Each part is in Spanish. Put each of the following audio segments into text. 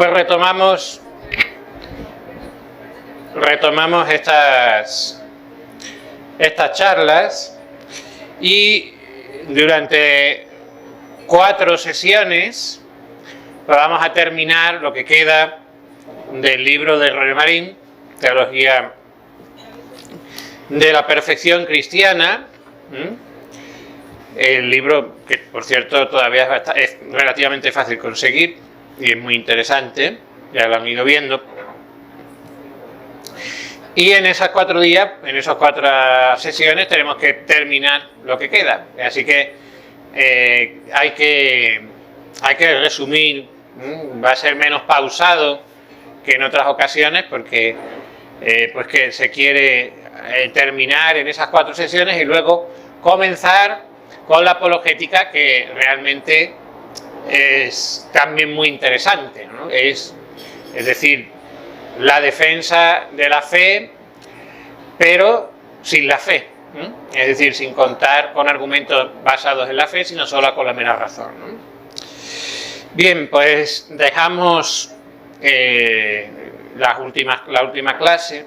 Pues retomamos estas charlas y durante 4 sesiones pues vamos a terminar lo que queda del libro de Roger Marín, Teología de la Perfección Cristiana. El libro, que por cierto todavía es relativamente fácil conseguir y es muy interesante, ya lo han ido viendo. Y en esas 4 días, en esas 4 sesiones, tenemos que terminar lo que queda. Así que hay que resumir, va a ser menos pausado que en otras ocasiones, porque pues que se quiere terminar en esas 4 sesiones y luego comenzar con la apologética, que realmente es también muy interesante, ¿no? Es decir, la defensa de la fe, pero sin la fe, es decir, sin contar con argumentos basados en la fe, sino solo con la mera razón, ¿no? Bien, pues dejamos las últimas clases,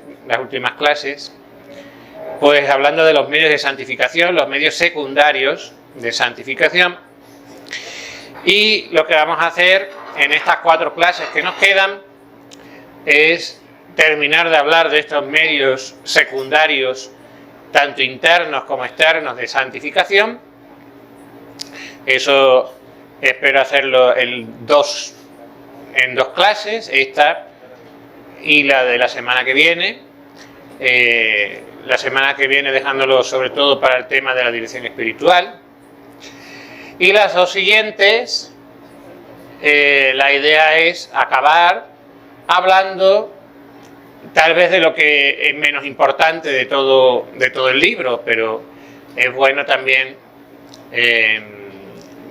pues hablando de los medios de santificación, los medios secundarios de santificación, y lo que vamos a hacer en estas 4 clases que nos quedan es terminar de hablar de estos medios secundarios, tanto internos como externos, de santificación. Eso espero hacerlo en 2 clases, esta y la de la semana que viene. La semana que viene dejándolo sobre todo para el tema de la dirección espiritual. Y las 2 siguientes, la idea es acabar hablando tal vez de lo que es menos importante de todo el libro, pero es bueno también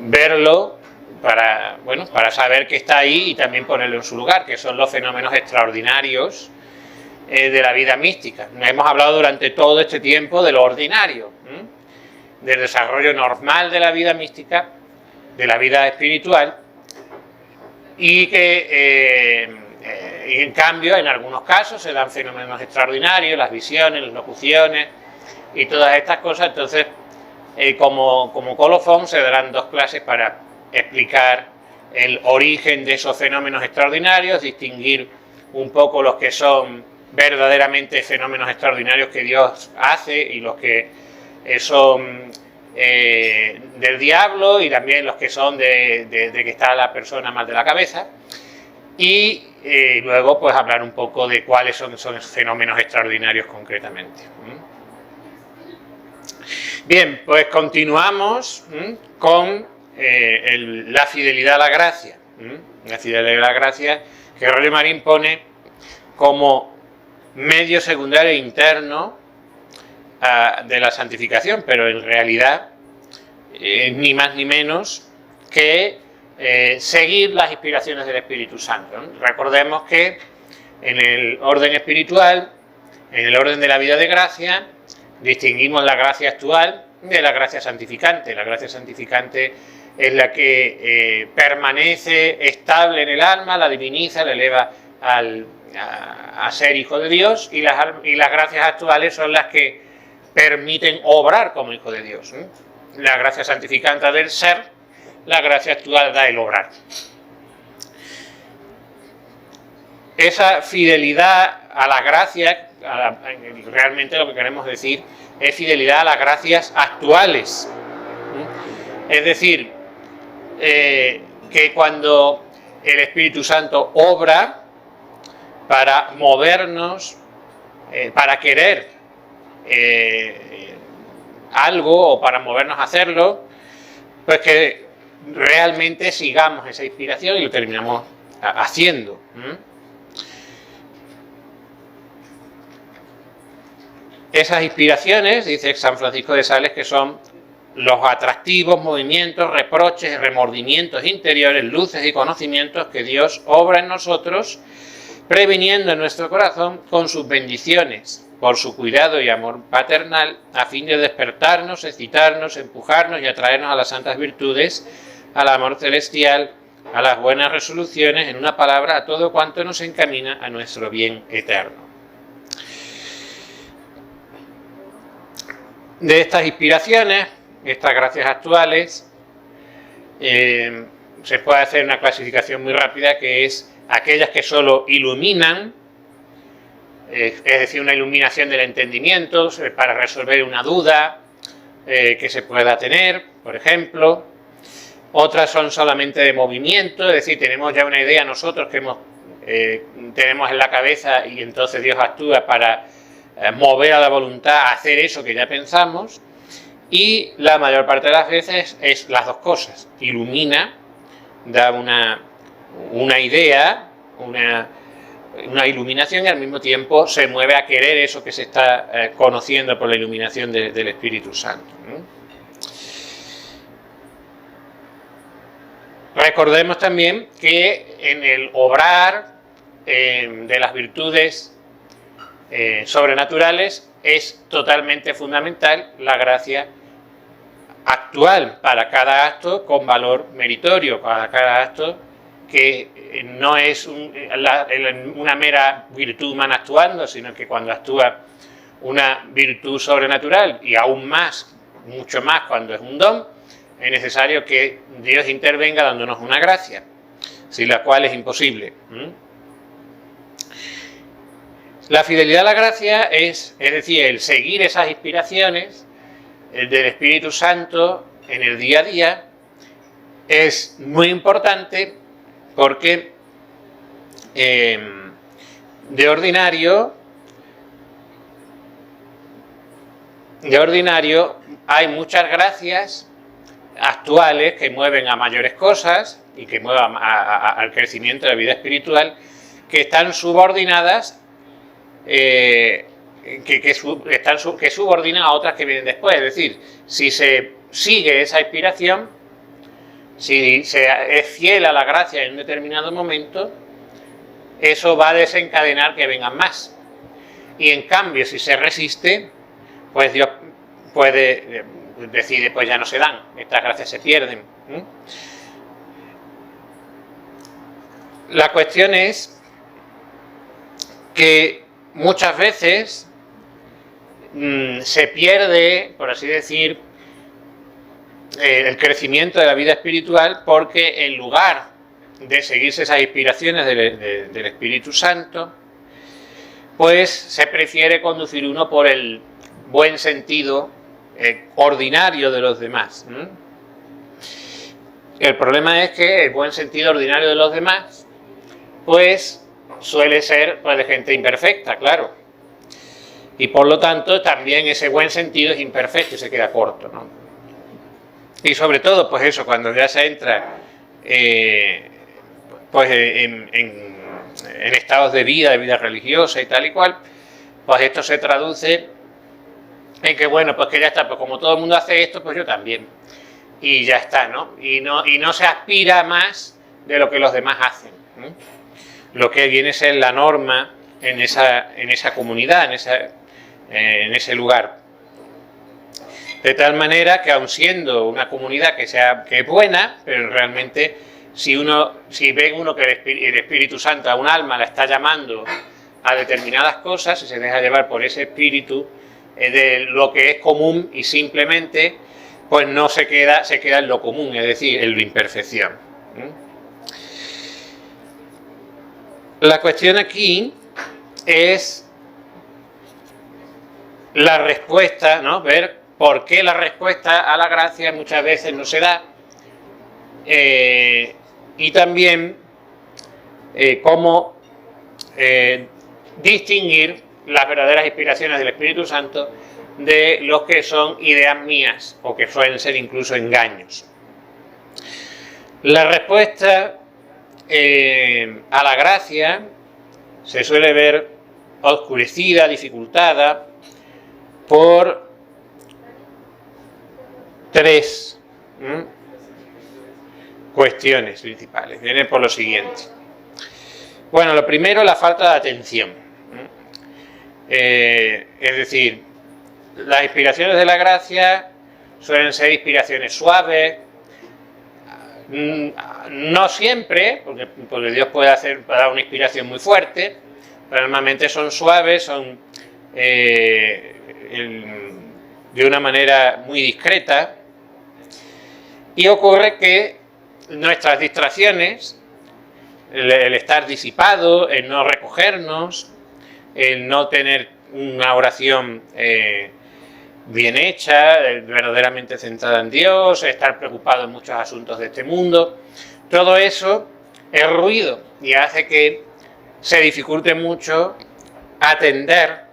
verlo para saber que está ahí y también ponerlo en su lugar, que son los fenómenos extraordinarios de la vida mística. Hemos hablado durante todo este tiempo de lo ordinario, del desarrollo normal de la vida mística, de la vida espiritual, y que en cambio en algunos casos se dan fenómenos extraordinarios, las visiones, las locuciones y todas estas cosas. Entonces como colofón se darán 2 clases para explicar el origen de esos fenómenos extraordinarios, distinguir un poco los que son verdaderamente fenómenos extraordinarios que Dios hace y los que son del diablo, y también los que son de que está la persona mal de la cabeza, y luego pues hablar un poco de cuáles son esos fenómenos extraordinarios concretamente. Bien, pues continuamos con la fidelidad a la gracia. La fidelidad a la gracia que Roger Marín pone como medio secundario e interno de la santificación, pero en realidad ni más ni menos que seguir las inspiraciones del Espíritu Santo, ¿no? Recordemos que en el orden espiritual, en el orden de la vida de gracia, distinguimos la gracia actual de la gracia santificante. La gracia santificante es la que permanece estable en el alma, la diviniza, la eleva a ser hijo de Dios, y las gracias actuales son las que permiten obrar como hijo de Dios, ¿eh? La gracia santificante del ser, la gracia actual da el obrar. Esa fidelidad a la gracia, realmente lo que queremos decir es fidelidad a las gracias actuales. Es decir, que cuando el Espíritu Santo obra para movernos, para querer algo o para movernos a hacerlo, pues que realmente sigamos esa inspiración y lo terminamos haciendo. Esas inspiraciones, dice San Francisco de Sales, que son los atractivos movimientos, reproches, remordimientos interiores, luces y conocimientos que Dios obra en nosotros, previniendo en nuestro corazón con sus bendiciones, por su cuidado y amor paternal, a fin de despertarnos, excitarnos, empujarnos y atraernos a las santas virtudes, al amor celestial, a las buenas resoluciones, en una palabra, a todo cuanto nos encamina a nuestro bien eterno. De estas inspiraciones, estas gracias actuales, se puede hacer una clasificación muy rápida, que es aquellas que solo iluminan, es decir, una iluminación del entendimiento para resolver una duda que se pueda tener, por ejemplo. Otras son solamente de movimiento, es decir, tenemos ya una idea nosotros que tenemos en la cabeza, y entonces Dios actúa para mover a la voluntad a hacer eso que ya pensamos. Y la mayor parte de las veces es las dos cosas: ilumina, da una idea, una iluminación, y al mismo tiempo se mueve a querer eso que se está conociendo por la iluminación del Espíritu Santo, ¿no? Recordemos también que en el obrar de las virtudes sobrenaturales es totalmente fundamental la gracia actual para cada acto con valor meritorio, para cada acto que no es una mera virtud humana actuando, sino que cuando actúa una virtud sobrenatural, y aún más, mucho más cuando es un don, es necesario que Dios intervenga dándonos una gracia, sin la cual es imposible. La fidelidad a la gracia es decir, el seguir esas inspiraciones del Espíritu Santo en el día a día, es muy importante, porque de ordinario hay muchas gracias actuales que mueven a mayores cosas y que muevan al crecimiento de la vida espiritual, que están subordinadas, que subordinan a otras que vienen después. Es decir, si se sigue esa inspiración, si se es fiel a la gracia en un determinado momento, eso va a desencadenar que vengan más. Y en cambio, si se resiste, pues Dios decide, pues ya no se dan, estas gracias se pierden. La cuestión es que muchas veces se pierde, por así decir, el crecimiento de la vida espiritual, porque en lugar de seguirse esas inspiraciones del Espíritu Santo, pues se prefiere conducir uno por el buen sentido ordinario de los demás. El problema es que el buen sentido ordinario de los demás, pues suele ser pues, de gente imperfecta, claro, y por lo tanto también ese buen sentido es imperfecto y se queda corto, ¿no? Y sobre todo, pues eso, cuando ya se entra pues en estados de vida religiosa y tal y cual, pues esto se traduce en que, bueno, pues que ya está, pues como todo el mundo hace esto, pues yo también. Y ya está, ¿no? Y no se aspira más de lo que los demás hacen, ¿no? Lo que viene a ser la norma en esa comunidad, en ese lugar. De tal manera que, aun siendo una comunidad que es buena, pero realmente si ve uno que el Espíritu Santo a un alma la está llamando a determinadas cosas, y se deja llevar por ese espíritu de lo que es común, y simplemente pues no se queda en lo común, es decir, en la imperfección. La cuestión aquí es la respuesta, ¿no? Ver por qué la respuesta a la gracia muchas veces no se da, y también cómo distinguir las verdaderas inspiraciones del Espíritu Santo de los que son ideas mías, o que suelen ser incluso engaños. La respuesta a la gracia se suele ver oscurecida, dificultada, por tres cuestiones principales. Vienen por lo siguiente. Bueno, lo primero, la falta de atención. Es decir, las inspiraciones de la gracia suelen ser inspiraciones suaves, No siempre, porque Dios puede dar una inspiración muy fuerte, pero normalmente son suaves, son de una manera muy discreta, y ocurre que nuestras distracciones, el estar disipado, el no recogernos, el no tener una oración bien hecha, verdaderamente centrada en Dios, estar preocupado en muchos asuntos de este mundo, todo eso es ruido y hace que se dificulte mucho atender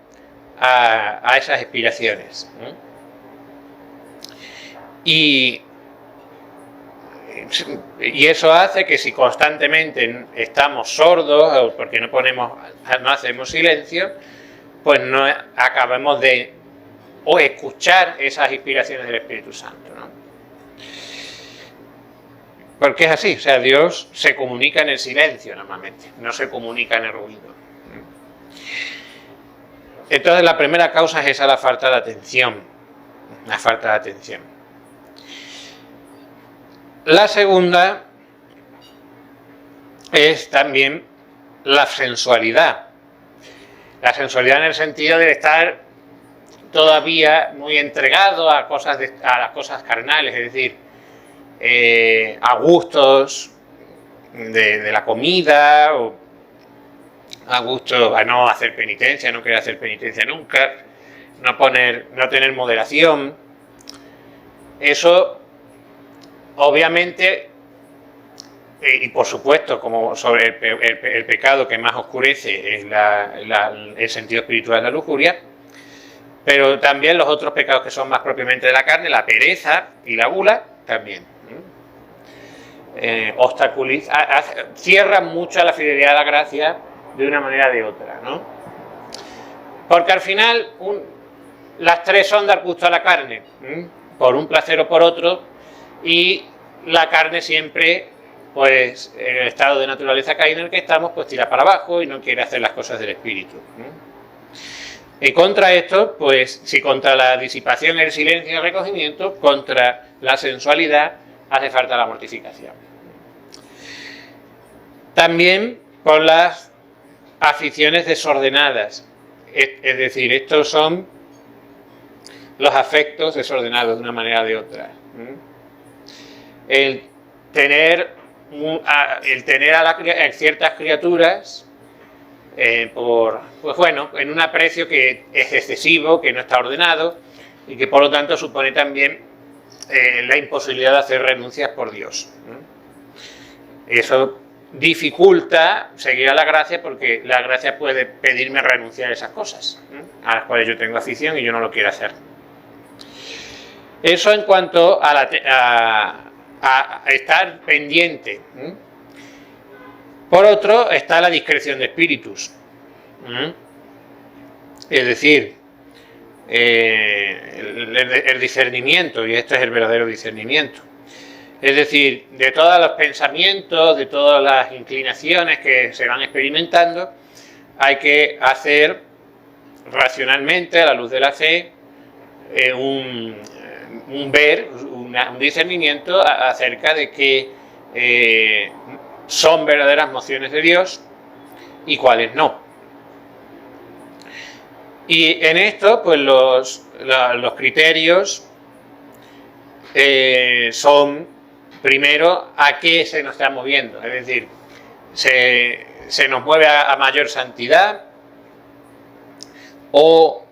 a esas aspiraciones. Y eso hace que si constantemente estamos sordos o porque no hacemos silencio, pues no acabemos de escuchar esas inspiraciones del Espíritu Santo, ¿no? Porque es así, o sea, Dios se comunica en el silencio normalmente, no se comunica en el ruido. Entonces la primera causa es esa, la falta de atención. La falta de atención. La segunda es también la sensualidad. La sensualidad en el sentido de estar todavía muy entregado a las cosas carnales, es decir, a gustos de la comida, o a gusto a no hacer penitencia, no querer hacer penitencia nunca, no tener moderación. Eso, obviamente, y por supuesto, como sobre el pecado que más oscurece es el sentido espiritual de la lujuria, pero también los otros pecados que son más propiamente de la carne, la pereza y la gula, también cierran mucho la fidelidad a la gracia de una manera o de otra, ¿no? Porque al final las tres son dar gusto a la carne, por un placer o por otro, y la carne siempre, pues en el estado de naturaleza caída en el que estamos, pues tira para abajo y no quiere hacer las cosas del espíritu. Y contra esto, pues si contra la disipación, el silencio y el recogimiento, contra la sensualidad hace falta la mortificación. También por las aficiones desordenadas, es decir, estos son los afectos desordenados de una manera o de otra. El tener a ciertas criaturas pues bueno, en un aprecio que es excesivo, que no está ordenado y que por lo tanto supone también la imposibilidad de hacer renuncias por Dios. Eso dificulta seguir a la gracia, porque la gracia puede pedirme renunciar a esas cosas a las cuales yo tengo afición y yo no lo quiero hacer. Eso en cuanto a estar pendiente. Por otro, está la discreción de espíritus. Es decir, el discernimiento, y esto es el verdadero discernimiento. Es decir, de todos los pensamientos, de todas las inclinaciones que se van experimentando, hay que hacer racionalmente, a la luz de la fe, un discernimiento acerca de que son verdaderas mociones de Dios y cuáles no. Y en esto, pues los criterios son, primero, a qué se nos está moviendo. Es decir, se nos mueve a mayor santidad, o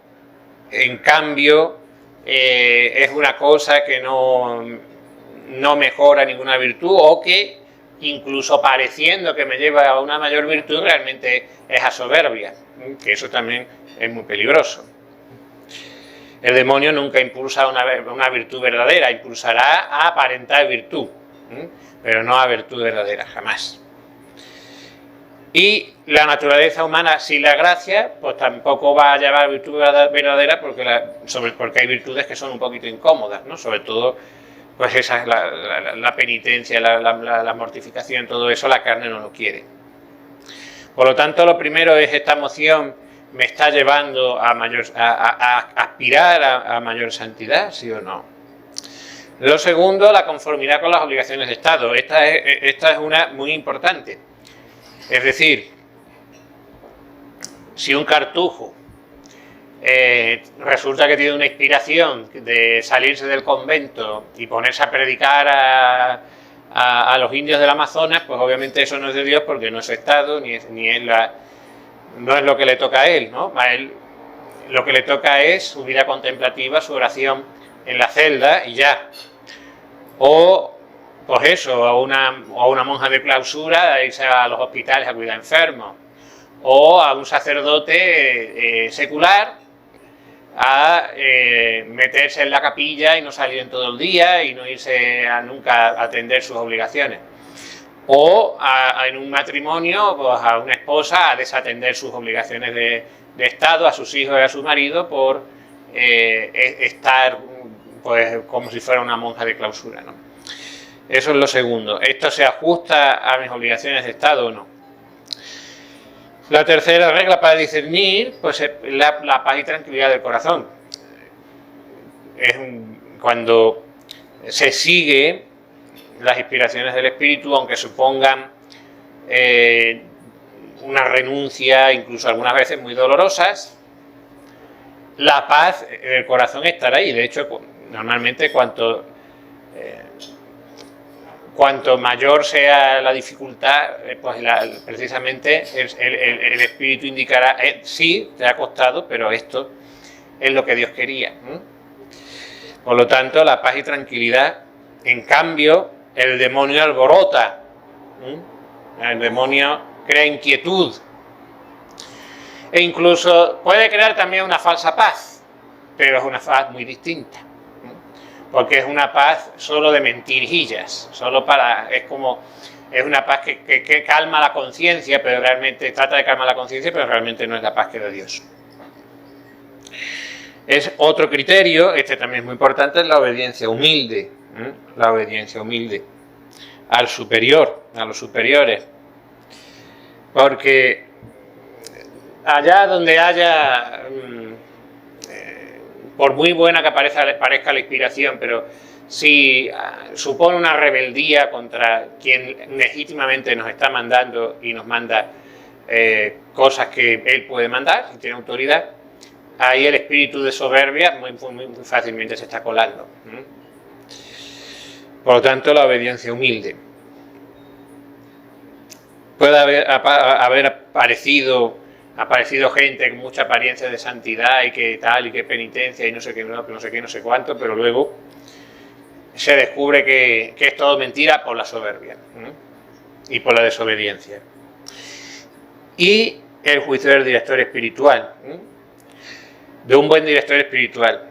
en cambio es una cosa que no mejora ninguna virtud, o que incluso pareciendo que me lleva a una mayor virtud, realmente es a soberbia, que eso también es muy peligroso. El demonio nunca impulsa una virtud verdadera, impulsará a aparentar virtud, pero no a virtud verdadera, jamás. Y la naturaleza humana sin la gracia, pues tampoco va a llevar a virtud verdadera, porque hay virtudes que son un poquito incómodas, ¿no? Sobre todo, pues esa es la penitencia, la mortificación, todo eso la carne no lo quiere. Por lo tanto, lo primero es esta moción me está llevando a aspirar a mayor santidad, ¿sí o no? Lo segundo, la conformidad con las obligaciones de Estado. Esta es una muy importante. Es decir, si un cartujo resulta que tiene una inspiración de salirse del convento y ponerse a predicar a los indios del Amazonas, pues obviamente eso no es de Dios, porque no es su Estado, no es lo que le toca a él, ¿no? A él lo que le toca es su vida contemplativa, su oración en la celda y ya. O, pues eso, a una monja de clausura a irse a los hospitales a cuidar enfermos. O a un sacerdote secular a meterse en la capilla y no salir en todo el día y no irse nunca a atender sus obligaciones. O en un matrimonio, pues a una esposa a desatender sus obligaciones de Estado, a sus hijos y a su marido por estar pues como si fuera una monja de clausura, ¿no? Eso es lo segundo. ¿Esto se ajusta a mis obligaciones de Estado o no? La tercera regla para discernir, pues es la paz y tranquilidad del corazón. Cuando se sigue las inspiraciones del Espíritu, aunque supongan una renuncia, incluso algunas veces muy dolorosas, la paz del corazón estará ahí. De hecho, normalmente cuanto mayor sea la dificultad, pues precisamente el Espíritu indicará, sí, te ha costado, pero esto es lo que Dios quería. Por lo tanto, la paz y tranquilidad. En cambio, el demonio alborota, el demonio crea inquietud, e incluso puede crear también una falsa paz, pero es una paz muy distinta, porque es una paz solo de mentirijillas, es una paz que calma la conciencia, pero realmente trata de calmar la conciencia, pero realmente no es la paz que da Dios. Es otro criterio, este también es muy importante, es la obediencia humilde, la obediencia humilde al superior, a los superiores, porque allá donde haya, por muy buena que parezca la inspiración, pero si supone una rebeldía contra quien legítimamente nos está mandando y nos manda cosas que él puede mandar, y tiene autoridad, ahí el espíritu de soberbia muy fácilmente se está colando. Por lo tanto, la obediencia humilde. Puede haber aparecido gente con mucha apariencia de santidad y que tal, y que penitencia y no sé qué, no sé cuánto, pero luego se descubre que es todo mentira por la soberbia y por la desobediencia. Y el juicio del director espiritual, de un buen director espiritual,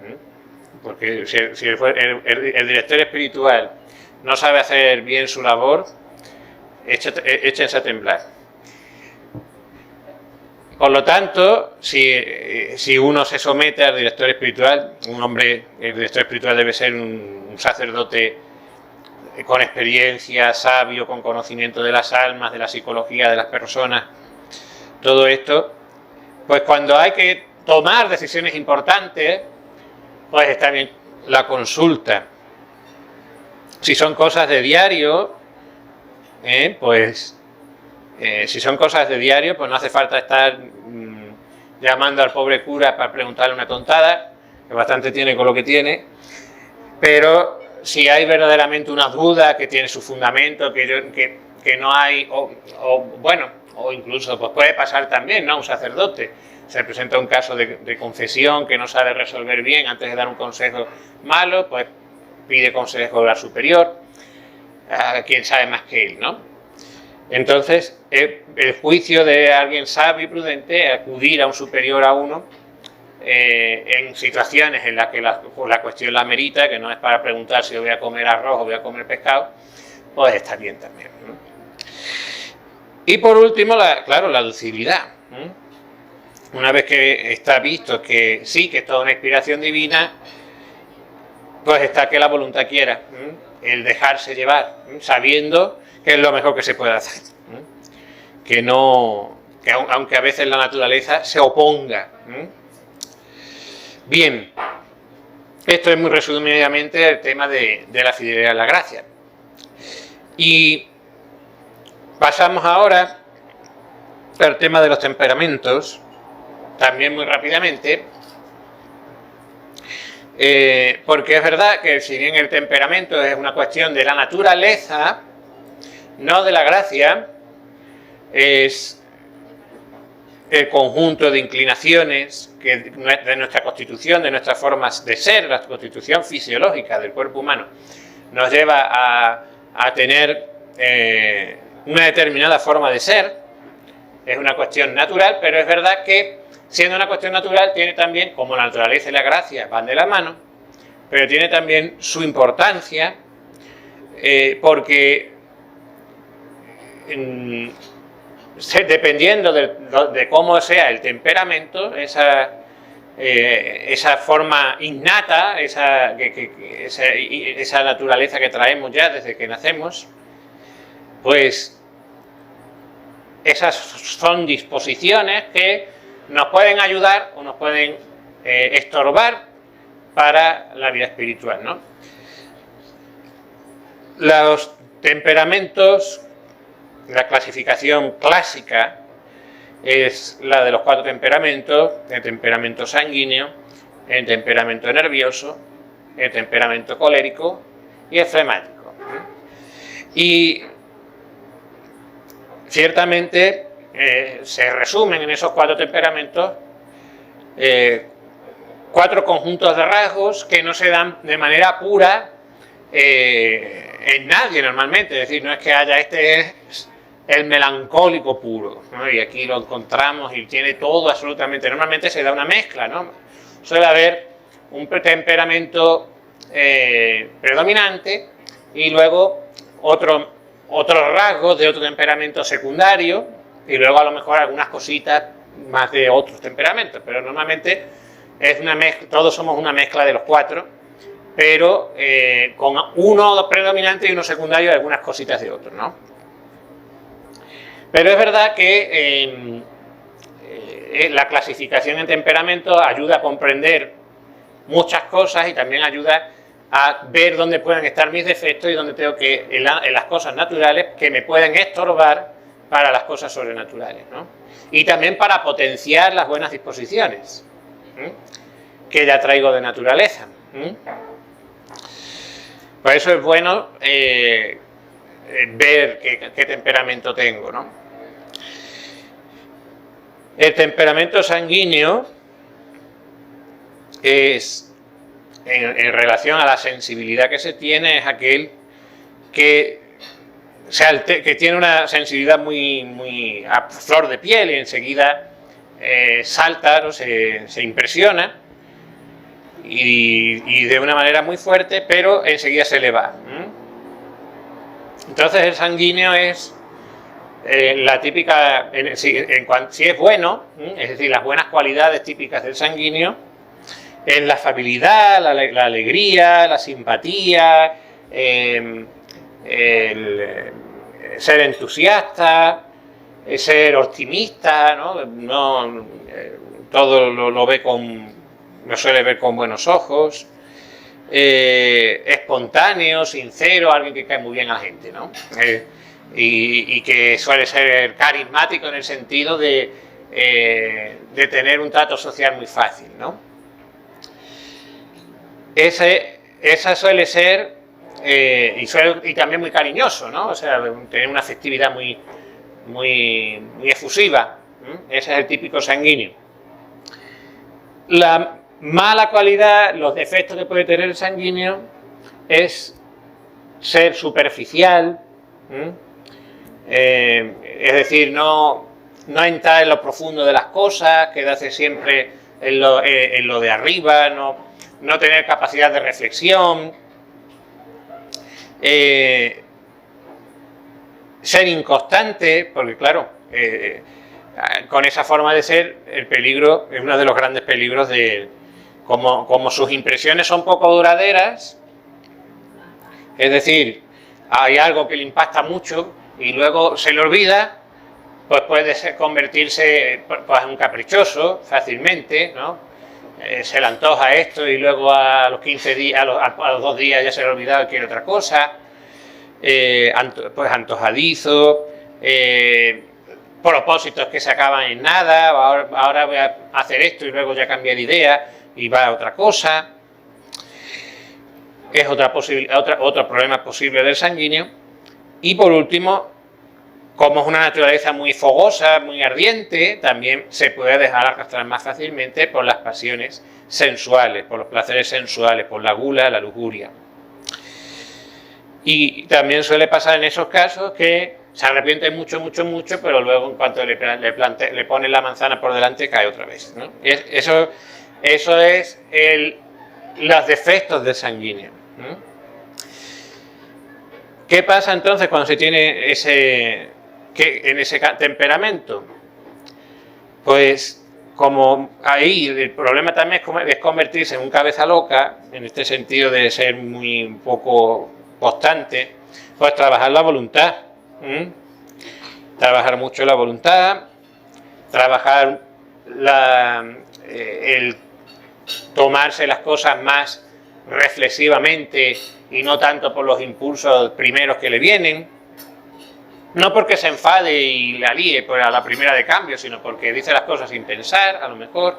porque si el director espiritual no sabe hacer bien su labor, échense a temblar. Por lo tanto, si uno se somete al director espiritual, el director espiritual debe ser un sacerdote con experiencia, sabio, con conocimiento de las almas, de la psicología de las personas, todo esto, pues cuando hay que tomar decisiones importantes, pues está bien la consulta. Si son cosas de diario, si son cosas de diario, pues no hace falta estar llamando al pobre cura para preguntarle una tontada, que bastante tiene con lo que tiene, pero si hay verdaderamente una duda que tiene su fundamento, que no hay, o incluso pues puede pasar también, ¿no? Un sacerdote se presenta un caso de confesión que no sabe resolver bien, antes de dar un consejo malo, pues pide consejo al superior, a quien sabe más que él, ¿no? Entonces, el juicio de alguien sabio y prudente, acudir a un superior a uno, en situaciones en las que la cuestión la merita, que no es para preguntar si voy a comer arroz o voy a comer pescado, pues está bien también, ¿no? Y por último, la docilidad. Una vez que está visto que sí, que es toda una inspiración divina, pues está que la voluntad quiera, el dejarse llevar, sabiendo que es lo mejor que se puede hacer, que aunque a veces la naturaleza se oponga. Bien, Esto es muy resumidamente el tema de la fidelidad a la gracia. Y pasamos ahora al tema de los temperamentos, también muy rápidamente, porque es verdad que si bien el temperamento es una cuestión de la naturaleza, no de la gracia, es el conjunto de inclinaciones de nuestra constitución, de nuestras formas de ser, la constitución fisiológica del cuerpo humano, nos lleva a tener una determinada forma de ser. Es una cuestión natural, pero es verdad que siendo una cuestión natural tiene también, como la naturaleza y la gracia van de la mano, pero tiene también su importancia, porque dependiendo de cómo sea el temperamento, esa forma innata, esa naturaleza que traemos ya desde que nacemos, pues esas son disposiciones que nos pueden ayudar o nos pueden estorbar para la vida espiritual, ¿no? Los temperamentos, la clasificación clásica es la de los 4 temperamentos: el temperamento sanguíneo, el temperamento nervioso, el temperamento colérico y el flemático. Y ciertamente se resumen en esos 4 temperamentos 4 conjuntos de rasgos que no se dan de manera pura en nadie normalmente. Es decir, no es que haya este es el melancólico puro, ¿no? Y aquí lo encontramos y tiene todo absolutamente. Normalmente se da una mezcla, ¿no? Suele haber un temperamento predominante y luego otros rasgos de otro temperamento secundario y luego a lo mejor algunas cositas más de otros temperamentos, pero normalmente es una mezcla, todos somos una mezcla de los 4, pero con uno predominante y uno secundario y algunas cositas de otros, ¿no? Pero es verdad que la clasificación en temperamento ayuda a comprender muchas cosas y también ayuda a ver dónde pueden estar mis defectos y dónde tengo que, en las cosas naturales, que me pueden estorbar para las cosas sobrenaturales, ¿no? Y también para potenciar las buenas disposiciones que ya traigo de naturaleza. Por eso es bueno ver qué temperamento tengo, ¿no? El temperamento sanguíneo es, en relación a la sensibilidad que se tiene, es aquel que tiene una sensibilidad muy a flor de piel y enseguida salta, ¿no? se impresiona y de una manera muy fuerte, pero enseguida se le va. Entonces el sanguíneo es la típica, si es bueno, es decir, las buenas cualidades típicas del sanguíneo, es la afabilidad, la alegría, la simpatía, el ser entusiasta, ser optimista, ¿no? Todo lo suele ver con buenos ojos, espontáneo, sincero, alguien que cae muy bien a la gente, ¿no? Y que suele ser carismático en el sentido de tener un trato social muy fácil, ¿no? Esa suele ser, y también muy cariñoso, ¿no? O sea, tener una afectividad muy efusiva. Ese es el típico sanguíneo. La mala cualidad, los defectos que puede tener el sanguíneo es ser superficial, es decir, no entrar en lo profundo de las cosas, quedarse siempre en lo de arriba, no tener capacidad de reflexión, ser inconstante, porque claro, con esa forma de ser, el peligro es uno de los grandes peligros de como sus impresiones son poco duraderas, es decir, hay algo que le impacta mucho y luego se le olvida, pues puede convertirse pues, en un caprichoso fácilmente, ¿no? se le antoja esto y luego a los 15 días, a los 2 días ya se le ha olvidado que quiere otra cosa, pues antojadizo, propósitos que se acaban en nada, ahora voy a hacer esto y luego ya cambia de idea y va a otra cosa. Es otro problema posible del sanguíneo. Y por último, como es una naturaleza muy fogosa, muy ardiente, también se puede dejar arrastrar más fácilmente por las pasiones sensuales, por los placeres sensuales, por la gula, la lujuria. Y también suele pasar en esos casos que se arrepiente mucho, pero luego en cuanto le ponen la manzana por delante cae otra vez, ¿no? Eso es los defectos del sanguíneo, ¿no? ¿Qué pasa entonces cuando se tiene en ese temperamento? Pues como ahí el problema también es convertirse en un cabeza loca, en este sentido de ser un poco constante, pues trabajar la voluntad. Trabajar mucho la voluntad, trabajar el tomarse las cosas más reflexivamente y no tanto por los impulsos primeros que le vienen, no porque se enfade y la líe pues a la primera de cambio, sino porque dice las cosas sin pensar, a lo mejor.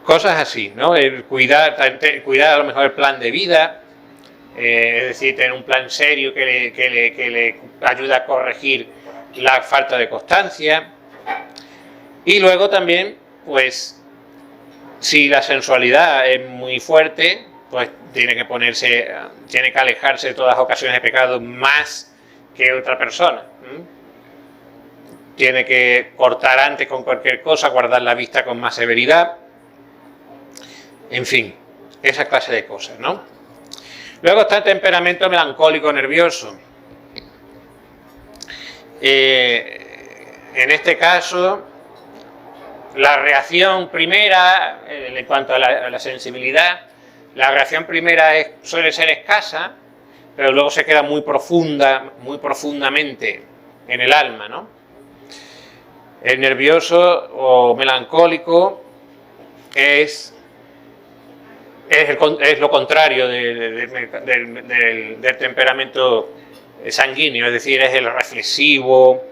Cosas así, ¿no? Cuidar a lo mejor el plan de vida, es decir, tener un plan serio que le ayuda a corregir la falta de constancia. Y luego también, pues, si la sensualidad es muy fuerte, pues tiene que alejarse de todas las ocasiones de pecado más que otra persona. Tiene que cortar antes con cualquier cosa, guardar la vista con más severidad. En fin, esa clase de cosas, ¿no? Luego está el temperamento melancólico nervioso. En este caso, la reacción primera, en cuanto a la sensibilidad, la reacción primera suele ser escasa, pero luego se queda muy profundamente en el alma, ¿no? El nervioso o melancólico es lo contrario del temperamento sanguíneo, es decir, es el reflexivo,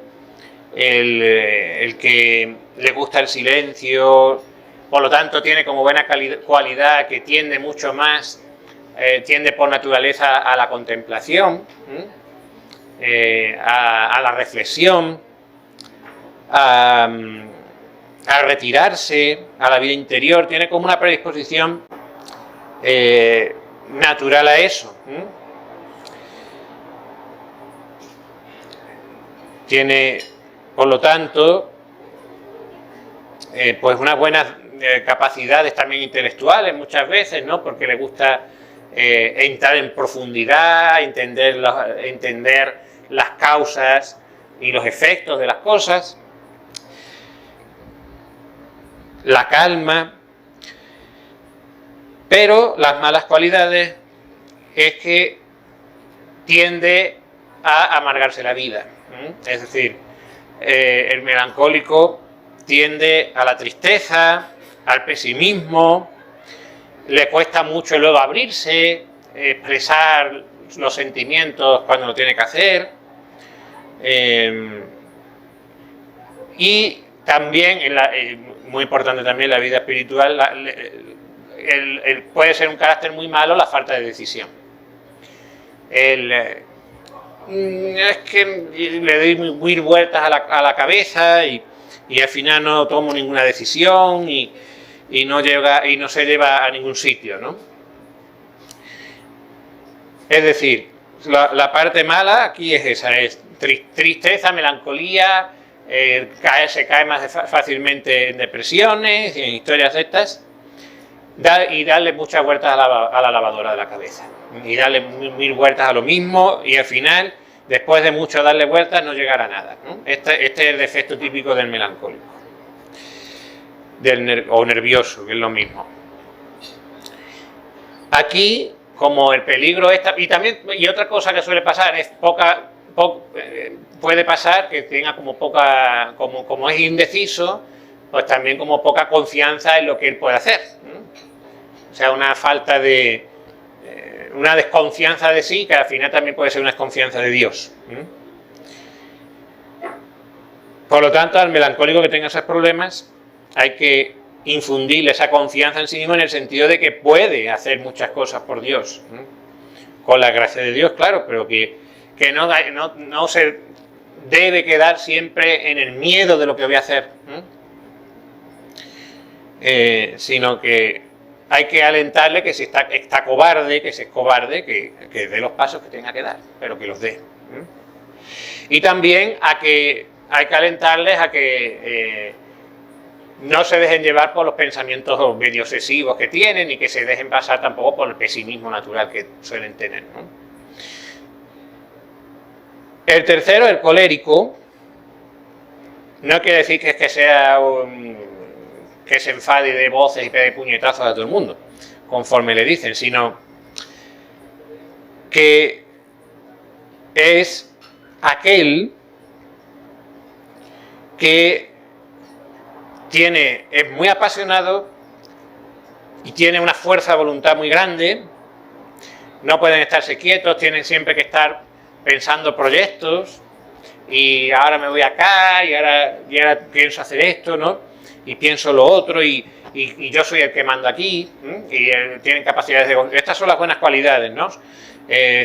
el que le gusta el silencio, por lo tanto tiene como buena cualidad que tiende mucho más, tiende por naturaleza a la contemplación, a la reflexión, a retirarse, a la vida interior, tiene como una predisposición natural a eso. Tiene, por lo tanto, pues unas buenas capacidades también intelectuales muchas veces, ¿no? Porque le gusta entrar en profundidad, entender las causas y los efectos de las cosas, la calma. Pero las malas cualidades es que tiende a amargarse la vida. Es decir, el melancólico tiende a la tristeza, al pesimismo, le cuesta mucho luego abrirse, expresar los sentimientos cuando lo tiene que hacer. Y también, muy importante también la vida espiritual, puede ser un carácter muy malo la falta de decisión. Es que le doy mil vueltas a la cabeza y al final no tomo ninguna decisión y no se lleva a ningún sitio, ¿no? Es decir, la parte mala aquí es esa, es tristeza, melancolía, se cae más fácilmente en depresiones y en historias de estas. Y darle muchas vueltas a la lavadora de la cabeza y darle mil vueltas a lo mismo y al final, después de mucho darle vueltas, no llegar a nada, ¿no? Este es el defecto típico del melancólico o nervioso, que es lo mismo. Aquí, como el peligro y otra cosa que suele pasar es poca puede pasar que tenga como poca, como es indeciso, pues también como poca confianza en lo que él puede hacer, ¿no? O sea, una falta de, una desconfianza de sí, que al final también puede ser una desconfianza de Dios, ¿no? Por lo tanto, al melancólico que tenga esos problemas, hay que infundirle esa confianza en sí mismo en el sentido de que puede hacer muchas cosas por Dios, ¿no? Con la gracia de Dios, claro, pero que no se debe quedar siempre en el miedo de lo que voy a hacer, ¿no? Sino que hay que alentarle que si está cobarde, que si es cobarde, que dé los pasos que tenga que dar, pero que los dé, ¿no? Y también hay que alentarles a que no se dejen llevar por los pensamientos medio obsesivos que tienen y que se dejen pasar tampoco por el pesimismo natural que suelen tener, ¿no? El tercero, el colérico, no quiere decir que sea que se enfade de voces y pegue puñetazos a todo el mundo, conforme le dicen, sino que es aquel que es muy apasionado y tiene una fuerza de voluntad muy grande, no pueden estarse quietos, tienen siempre que estar pensando proyectos, y ahora me voy acá, y ahora pienso hacer esto, ¿no? Y pienso lo otro, y yo soy el que mando aquí, ¿no? Y tienen capacidades de... Estas son las buenas cualidades, ¿no?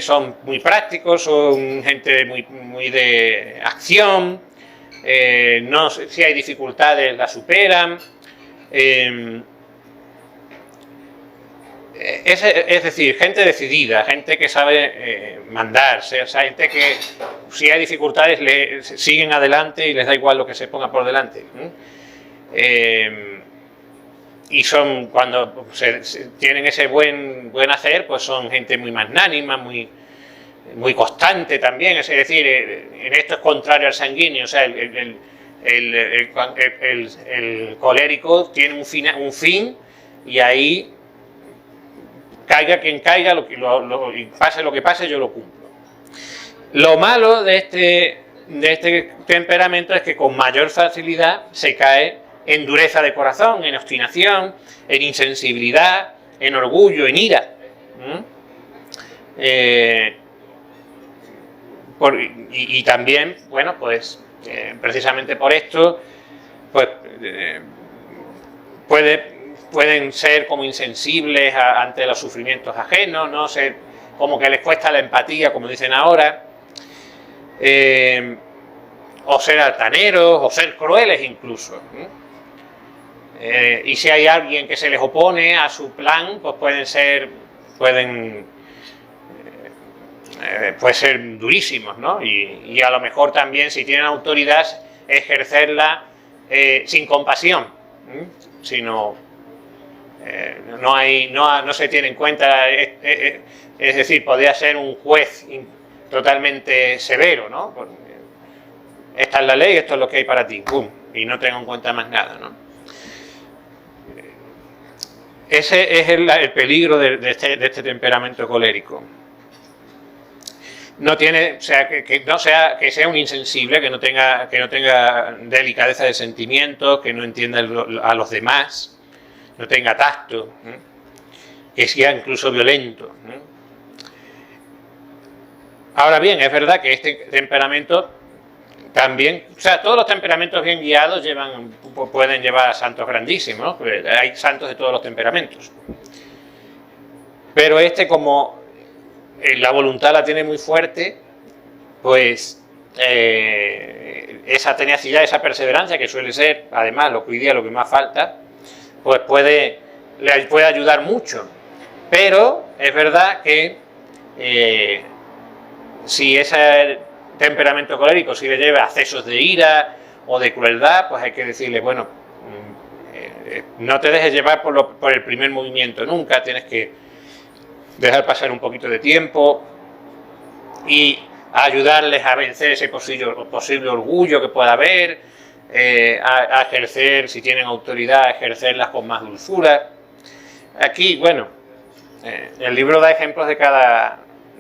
Son muy prácticos, son gente muy de acción, no, si hay dificultades las superan, es decir, gente decidida, gente que sabe mandar, o sea, gente que si hay dificultades siguen adelante y les da igual lo que se ponga por delante, y son, cuando tienen ese buen hacer, pues son gente muy magnánima, muy constante también, es decir, en esto es contrario al sanguíneo, o sea, el colérico tiene un fin y ahí caiga quien caiga, y pase lo que pase, yo lo cumplo. Lo malo de este temperamento es que con mayor facilidad se cae en dureza de corazón, en obstinación, en insensibilidad, en orgullo, en ira. Y también, bueno, pues precisamente por esto, pues pueden ser como insensibles ante los sufrimientos ajenos, ¿no? Como que les cuesta la empatía, como dicen ahora, o ser altaneros, o ser crueles incluso, ¿no? Y si hay alguien que se les opone a su plan, pues pueden ser durísimos, ¿no? Y a lo mejor también, si tienen autoridad, ejercerla sin compasión, sino no se tiene en cuenta, es decir, podría ser un juez totalmente severo, ¿no? Esta es la ley, esto es lo que hay para ti, ¡pum! Y no tengo en cuenta más nada, ¿no? Ese es el peligro de este temperamento colérico. No tiene, o sea, que sea un insensible, que no tenga delicadeza de sentimientos, que no entienda a los demás, no tenga tacto, que sea incluso violento. Ahora bien, es verdad que este temperamento también, o sea, todos los temperamentos bien guiados pueden llevar a santos grandísimos, ¿no? Hay santos de todos los temperamentos. Pero como la voluntad la tiene muy fuerte, pues esa tenacidad, esa perseverancia, que suele ser, además, lo que hoy día lo que más falta, pues le puede ayudar mucho. Pero es verdad que si ese temperamento colérico si le lleva a accesos de ira o de crueldad, pues hay que decirle, bueno, no te dejes llevar por el primer movimiento nunca, tienes que dejar pasar un poquito de tiempo y ayudarles a vencer ese posible orgullo que pueda haber, a ejercer, si tienen autoridad, a ejercerlas con más dulzura. Aquí, bueno, el libro da ejemplos de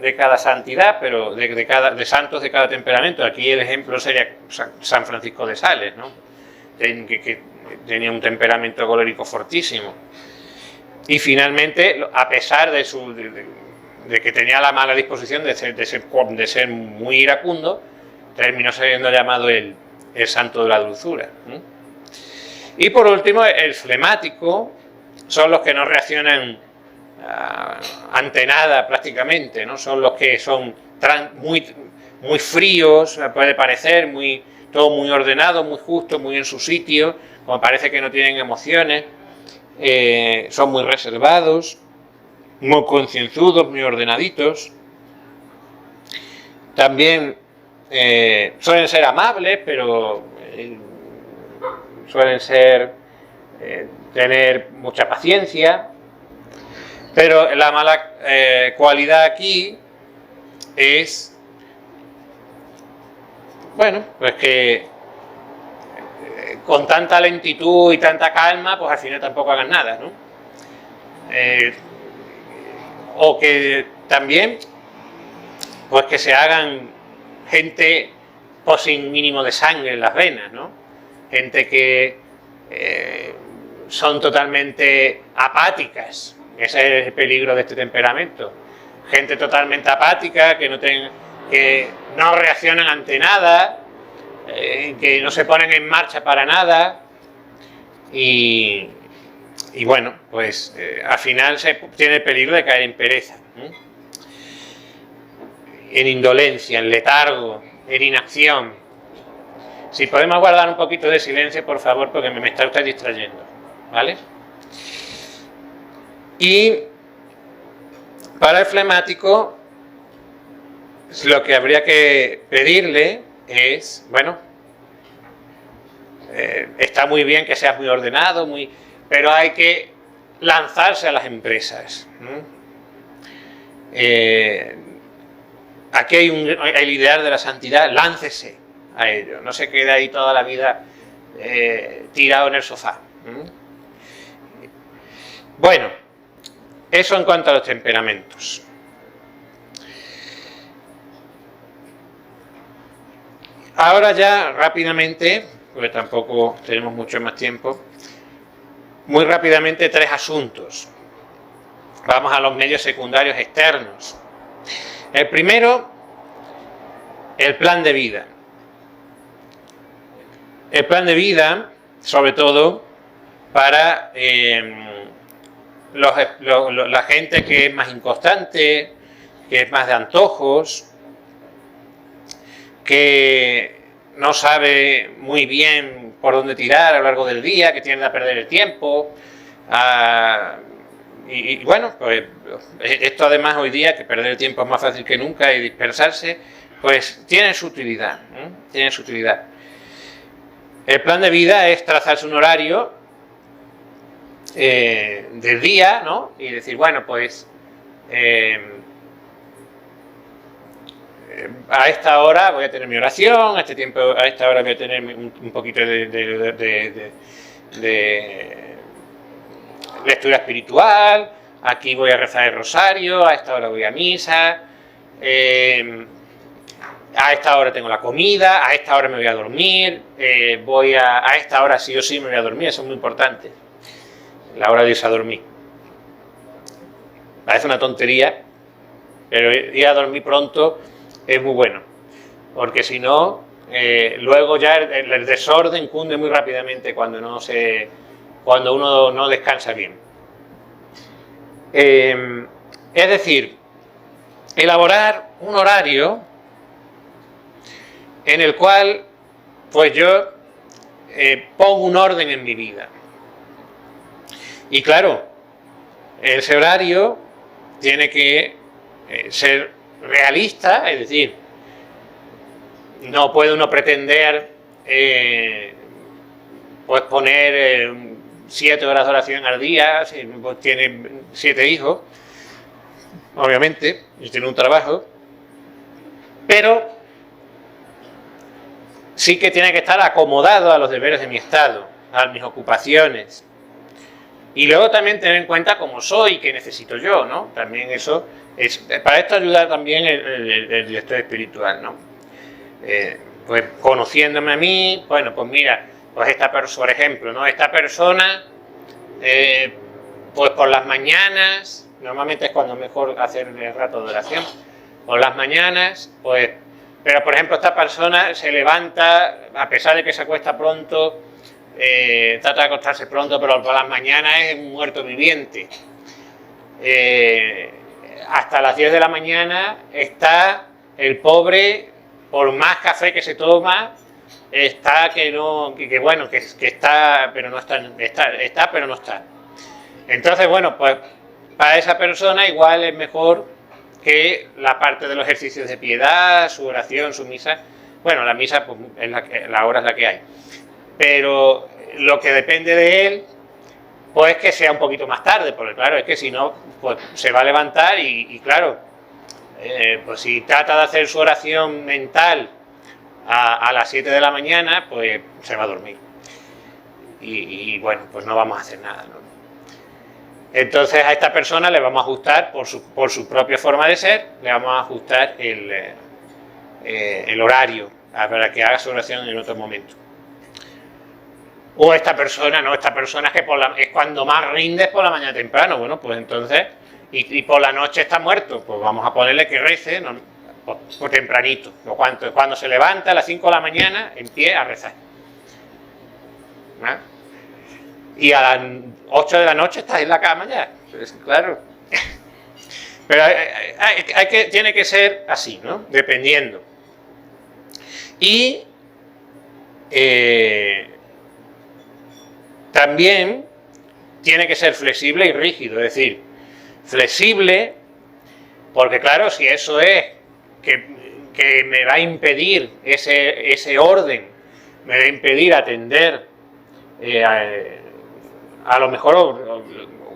de cada santidad, pero de santos de cada temperamento. Aquí el ejemplo sería San Francisco de Sales, ¿no? Que tenía un temperamento colérico fortísimo. Y finalmente, a pesar de que tenía la mala disposición de ser muy iracundo, terminó siendo llamado el santo de la dulzura. Y por último, el flemático son los que no reaccionan ante nada prácticamente, ¿no? Son los que son muy fríos, puede parecer, todo muy ordenado, muy justo, muy en su sitio, como parece que no tienen emociones, son muy reservados, muy concienzudos, muy ordenaditos. También suelen ser amables, pero suelen tener mucha paciencia. Pero la mala cualidad aquí es, bueno, pues que con tanta lentitud y tanta calma, pues al final tampoco hagan nada, ¿no? O que también, pues que se hagan gente pues sin mínimo de sangre en las venas, ¿no? Gente que son totalmente apáticas. Ese es el peligro de este temperamento. Gente totalmente apática, que no reaccionan ante nada, que no se ponen en marcha para nada. Y bueno, pues al final se tiene el peligro de caer en pereza, en indolencia, en letargo, en inacción. Si podemos guardar un poquito de silencio, por favor, porque me está usted distrayendo, ¿vale? Y para el flemático, lo que habría que pedirle es, bueno, está muy bien que seas muy ordenado, pero hay que lanzarse a las empresas. Aquí hay el ideal de la santidad, láncese a ello, no se quede ahí toda la vida tirado en el sofá. Bueno, eso en cuanto a los temperamentos. Ahora ya rápidamente, porque tampoco tenemos mucho más tiempo, muy rápidamente 3 asuntos. Vamos a los medios secundarios externos. El primero, el plan de vida. El plan de vida, sobre todo, para la gente que es más inconstante, que es más de antojos, que no sabe muy bien por dónde tirar a lo largo del día, que tiende a perder el tiempo. Y bueno, pues esto además hoy día, que perder el tiempo es más fácil que nunca y dispersarse, pues tiene su utilidad. Tiene su utilidad. El plan de vida es trazarse un horario del día, ¿no? Y decir, bueno, pues a esta hora voy a tener mi oración, a esta hora voy a tener un poquito de lectura espiritual, aquí voy a rezar el rosario, a esta hora voy a misa, a esta hora tengo la comida, a esta hora me voy a dormir, a esta hora sí o sí me voy a dormir, eso es muy importante, la hora de irse a dormir. Parece una tontería, pero ir a dormir pronto es muy bueno, porque si no, luego ya el desorden cunde muy rápidamente cuando uno no descansa bien. Es decir, elaborar un horario en el cual pues yo pongo un orden en mi vida. Y claro, ese horario tiene que ser realista, es decir, no puede uno pretender pues poner 7 horas de oración al día, si tiene 7 hijos, obviamente, y tiene un trabajo, pero sí que tiene que estar acomodado a los deberes de mi estado, a mis ocupaciones. Y luego también tener en cuenta cómo soy, qué necesito yo, ¿no? También eso es, para esto ayuda también el director espiritual, ¿no? Pues conociéndome a mí, bueno, pues mira, pues esta persona, por ejemplo, ¿no? Esta persona, pues por las mañanas, normalmente es cuando mejor hacer el rato de oración, por las mañanas, pues, pero por ejemplo esta persona se levanta, a pesar de que se acuesta pronto, trata de acostarse pronto, pero por las mañanas es un muerto viviente. Hasta las 10 de la mañana está el pobre, por más café que se toma, está que no, que bueno, que está, pero no está, está, pero no está. Entonces, bueno, pues para esa persona igual es mejor que la parte de los ejercicios de piedad, su oración, su misa. Bueno, la misa pues, es la hora es la que hay. Pero lo que depende de él, pues que sea un poquito más tarde, porque claro, es que si no, pues se va a levantar y claro, pues si trata de hacer su oración mental a las 7 de la mañana, pues se va a dormir. Y bueno, pues no vamos a hacer nada, ¿no? Entonces a esta persona le vamos a ajustar, por su propia forma de ser, le vamos a ajustar el horario para que haga su oración en otro momento. O esta persona, no, esta persona es que es cuando más rindes por la mañana temprano, bueno, pues entonces, y por la noche está muerto, pues vamos a ponerle que rece, ¿no? Por tempranito, cuando se levanta a las 5 de la mañana, en pie a rezar. ¿No? Y a las 8 de la noche estás en la cama ya, pues, claro. Pero tiene que ser así, ¿no? Dependiendo. Y también tiene que ser flexible y rígido, es decir, flexible, porque claro, si eso es que me va a impedir ese orden, me va a impedir atender a lo mejor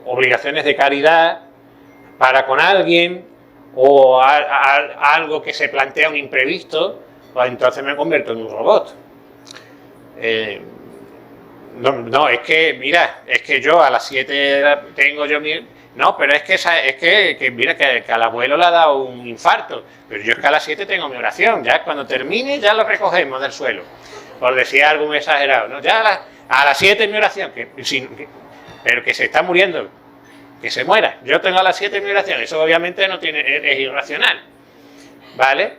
obligaciones de caridad para con alguien o algo que se plantea un imprevisto, pues entonces me convierto en un robot. No, es que, mira, es que yo a las 7 tengo yo mi... No, pero es que mira, que al abuelo le ha dado un infarto, pero yo es que a las 7 tengo mi oración, ya cuando termine ya lo recogemos del suelo, por decir algo muy exagerado, ¿no? Ya a las 7 mi oración, pero que se está muriendo, que se muera. Yo tengo a las 7 mi oración, eso obviamente no es irracional, ¿vale?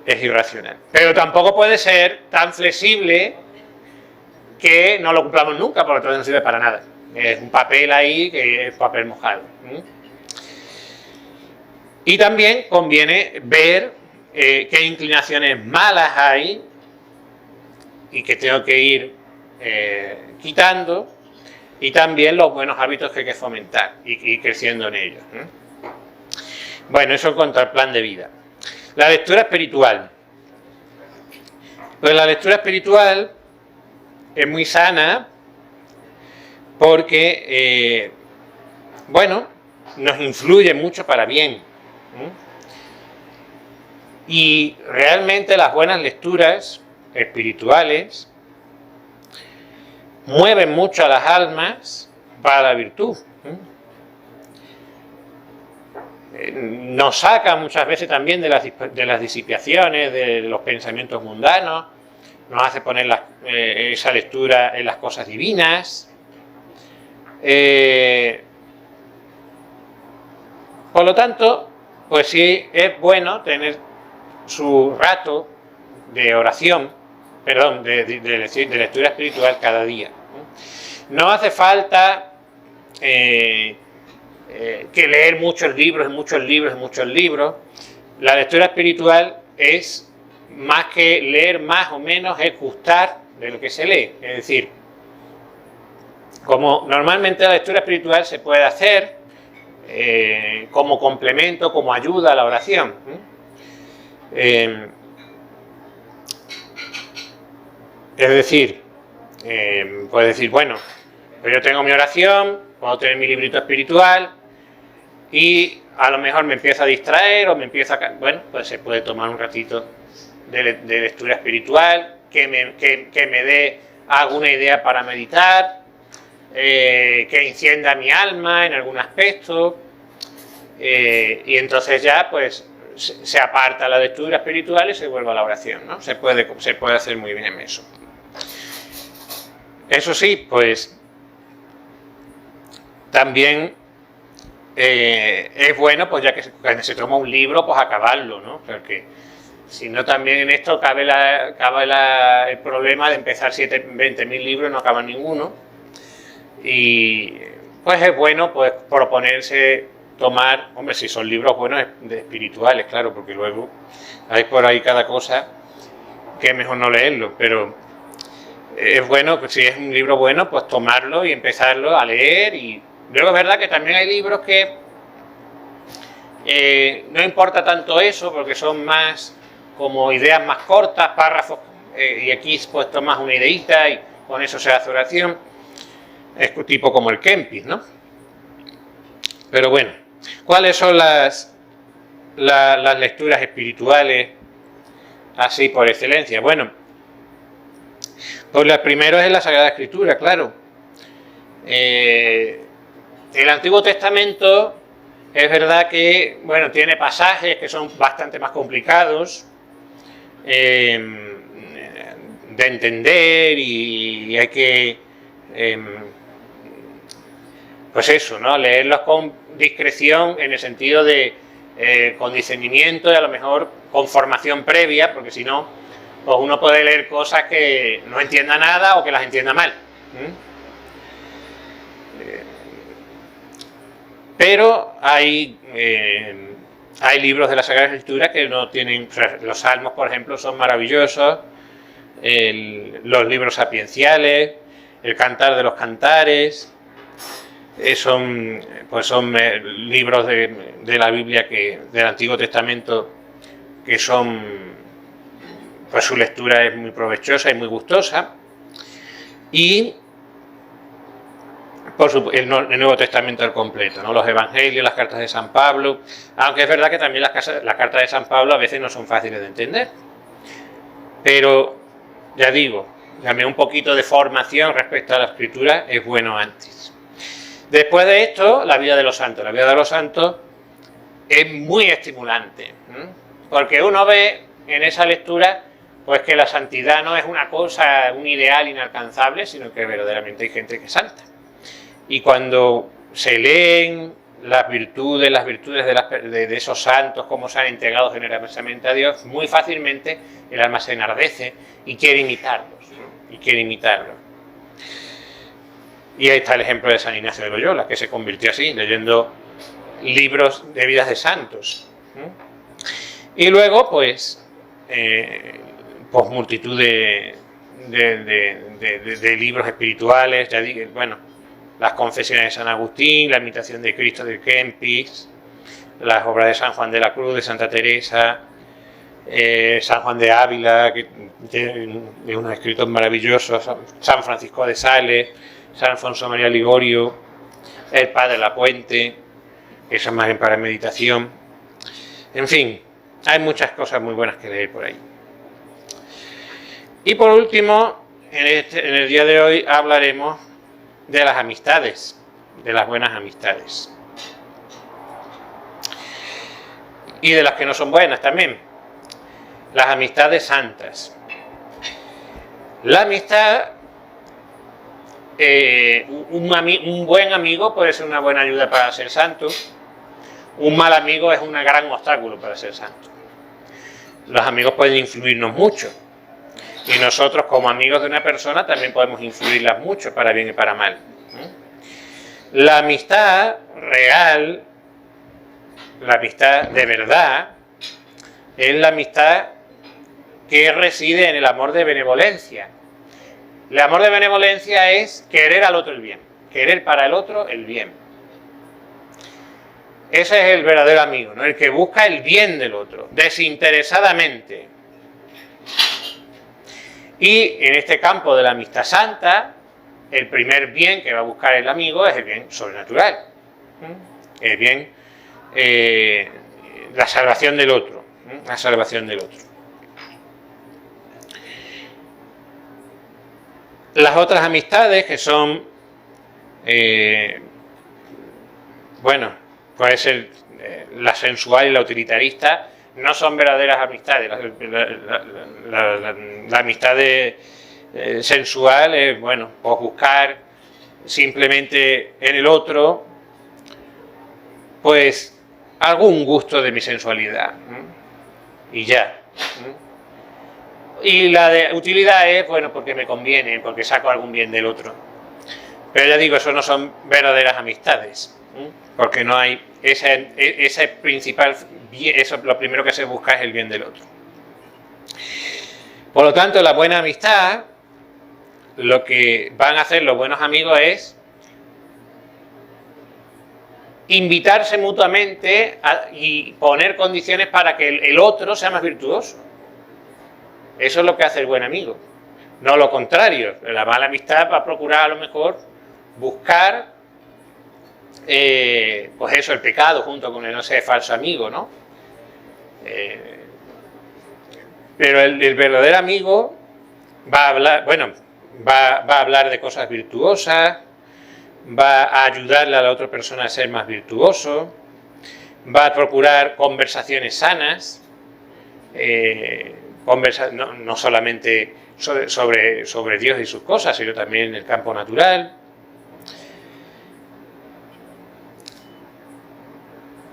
Es irracional. Pero tampoco puede ser tan flexible que no lo cumplamos nunca, porque entonces no sirve para nada. Es un papel ahí que es papel mojado. Y también conviene ver qué inclinaciones malas hay y que tengo que ir quitando, y también los buenos hábitos que hay que fomentar y ir creciendo en ellos. Bueno, eso en cuanto al plan de vida. La lectura espiritual. Pues la lectura espiritual es muy sana porque, bueno, nos influye mucho para bien. Y realmente las buenas lecturas espirituales mueven mucho a las almas para la virtud. Nos saca muchas veces también de las disipaciones, de los pensamientos mundanos, nos hace poner esa lectura en las cosas divinas. Por lo tanto, pues sí es bueno tener su rato de oración, perdón, de lectura espiritual cada día. No hace falta que leer muchos libros. La lectura espiritual es más que leer más o menos, es gustar de lo que se lee. Es decir, como normalmente la lectura espiritual se puede hacer como complemento, como ayuda a la oración. Es decir, puedes decir, bueno, pues yo tengo mi oración, puedo tener mi librito espiritual y a lo mejor me empiezo a distraer o me empiezo a... Bueno, pues se puede tomar un ratito de lectura espiritual que me dé alguna idea para meditar. que encienda mi alma en algún aspecto, y entonces ya pues se aparta la lectura espiritual y se vuelve a la oración, ¿no? Se puede hacer muy bien eso. Eso sí, pues también es bueno, pues ya que se toma un libro, pues acabarlo, ¿no? Porque si no, también en esto cabe el problema de empezar 20.000 libros y no acabar ninguno. Y pues es bueno pues proponerse tomar, hombre, si son libros buenos de espirituales, claro, porque luego hay por ahí cada cosa que es mejor no leerlo, pero es bueno, pues si es un libro bueno, pues tomarlo y empezarlo a leer. Y luego es verdad que también hay libros que no importa tanto eso, porque son más como ideas más cortas, párrafos, y aquí pues tomas una ideita y con eso se hace oración. Es tipo como el Kempis, ¿no? Pero bueno, ¿cuáles son las lecturas espirituales así por excelencia? Bueno, pues lo primero es la Sagrada Escritura, claro. El Antiguo Testamento es verdad que, bueno, tiene pasajes que son bastante más complicados de entender, y hay que, pues eso, ¿no? Leerlos con discreción, en el sentido de con discernimiento y a lo mejor con formación previa, porque si no, pues uno puede leer cosas que no entienda nada o que las entienda mal. Pero hay libros de la Sagrada Escritura que no tienen, o sea, los Salmos, por ejemplo, son maravillosos, los libros sapienciales, el Cantar de los Cantares, son libros de la Biblia, del Antiguo Testamento, que son, pues su lectura es muy provechosa y muy gustosa. Y por supuesto, el Nuevo Testamento al completo, ¿no? Los Evangelios, las cartas de San Pablo, aunque es verdad que también las cartas de San Pablo a veces no son fáciles de entender. Pero, ya digo, también un poquito de formación respecto a la Escritura es bueno antes. Después de esto, la vida de los santos. La vida de los santos es muy estimulante, porque uno ve en esa lectura pues que la santidad no es una cosa, un ideal inalcanzable, sino que verdaderamente hay gente que es santa. Y cuando se leen las virtudes de esos santos, cómo se han entregado generosamente a Dios, muy fácilmente el alma se enardece y quiere imitarlos, ¿no? Y ahí está el ejemplo de San Ignacio de Loyola, que se convirtió así, leyendo libros de vidas de santos. Y luego, pues multitud de libros espirituales, ya digo, bueno, las Confesiones de San Agustín, la Imitación de Cristo de Kempis, las obras de San Juan de la Cruz, de Santa Teresa, San Juan de Ávila, que tiene unos escritos maravillosos, San Francisco de Sales, San Alfonso María Ligorio, el Padre Lapuente, que eso es más bien para meditación. En fin, hay muchas cosas muy buenas que leer por ahí. Y por último, en el día de hoy hablaremos de las amistades, de las buenas amistades. Y de las que no son buenas también. Las amistades santas. La amistad, un buen amigo puede ser una buena ayuda para ser santo. Un mal amigo es un gran obstáculo para ser santo. Los amigos pueden influirnos mucho. Y nosotros, como amigos de una persona, también podemos influirlas mucho, para bien y para mal. La amistad real, la amistad de verdad, es la amistad que reside en el amor de benevolencia. El amor de benevolencia es querer al otro el bien, querer para el otro el bien. Ese es el verdadero amigo, ¿no? El que busca el bien del otro, desinteresadamente. Y en este campo de la amistad santa, el primer bien que va a buscar el amigo es el bien sobrenatural. El bien, la salvación del otro. La salvación del otro. Las otras amistades, que son bueno, puede ser la sensual y la utilitarista, no son verdaderas amistades. La amistad sensual es, bueno, pues buscar simplemente en el otro, pues, algún gusto de mi sensualidad, y ya. Y la de utilidad es, bueno, porque me conviene, porque saco algún bien del otro. Pero ya digo, eso no son verdaderas amistades, porque no hay ese principal bien, eso lo primero que se busca es el bien del otro. Por lo tanto, la buena amistad, lo que van a hacer los buenos amigos es invitarse mutuamente y poner condiciones para que el otro sea más virtuoso. Eso es lo que hace el buen amigo, no lo contrario. La mala amistad va a procurar a lo mejor buscar pues eso, el pecado junto con el no sé, falso amigo, ¿no? Pero el verdadero amigo va a hablar, bueno, va a hablar de cosas virtuosas, va a ayudarle a la otra persona a ser más virtuoso, va a procurar conversaciones sanas, no solamente sobre Dios y sus cosas, sino también en el campo natural.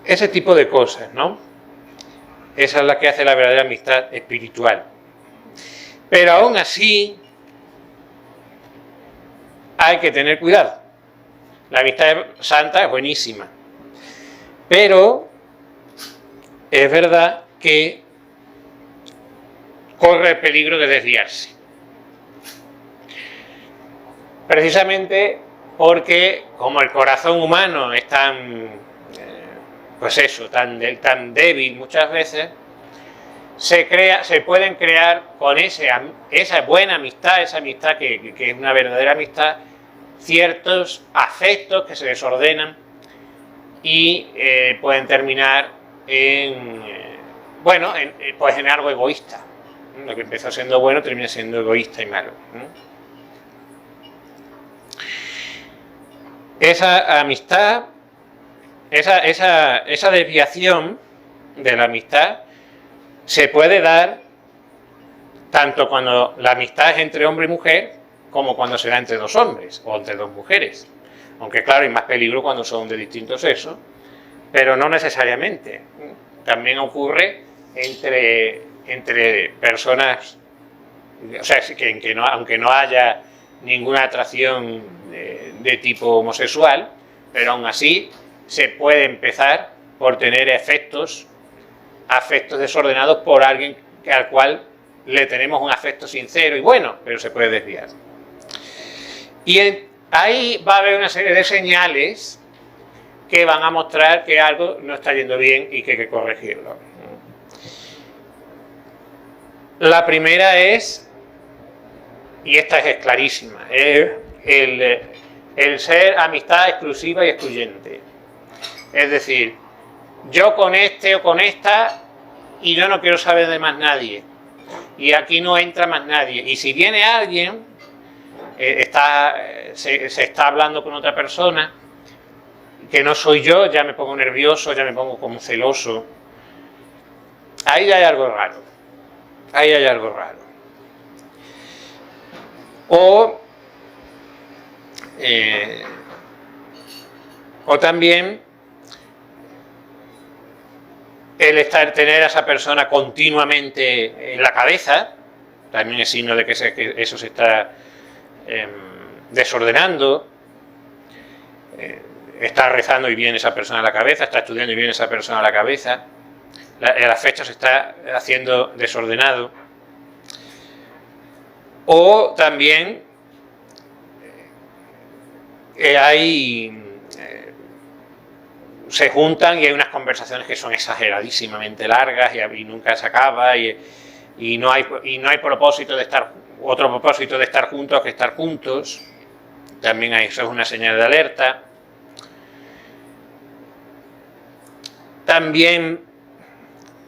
Ese tipo de cosas, ¿no? Esa es la que hace la verdadera amistad espiritual. Pero aún así, hay que tener cuidado. La amistad santa es buenísima, pero es verdad que corre el peligro de desviarse. Precisamente porque, como el corazón humano es tan pues eso, tan débil muchas veces, se pueden crear con esa buena amistad, esa amistad que es una verdadera amistad, ciertos afectos que se desordenan y pueden terminar pues en algo egoísta. Lo que empezó siendo bueno termina siendo egoísta y malo. Esa amistad, esa desviación de la amistad se puede dar tanto cuando la amistad es entre hombre y mujer, como cuando se da entre dos hombres o entre dos mujeres. Aunque claro, hay más peligro cuando son de distintos sexos, pero no necesariamente. También ocurre entre personas, o sea, que aunque no haya ninguna atracción de tipo homosexual, pero aún así se puede empezar por tener afectos desordenados por alguien al cual le tenemos un afecto sincero y bueno, pero se puede desviar. Y ahí va a haber una serie de señales que van a mostrar que algo no está yendo bien y que hay que corregirlo. La primera es, y esta es clarísima, el ser amistad exclusiva y excluyente. Es decir, yo con este o con esta y yo no quiero saber de más nadie. Y aquí no entra más nadie. Y si viene alguien, se está hablando con otra persona, que no soy yo, ya me pongo nervioso, ya me pongo como celoso. Ahí hay algo raro. Ahí hay algo raro. O también tener a esa persona continuamente en la cabeza, también es signo de que eso se está desordenando. Está rezando y viene esa persona a la cabeza, está estudiando y viene esa persona a la cabeza. El afecto se está haciendo desordenado. O también se juntan y hay unas conversaciones que son exageradísimamente largas y nunca se acaba y no hay propósito de estar, otro propósito de estar juntos que estar juntos. También eso es una señal de alerta. También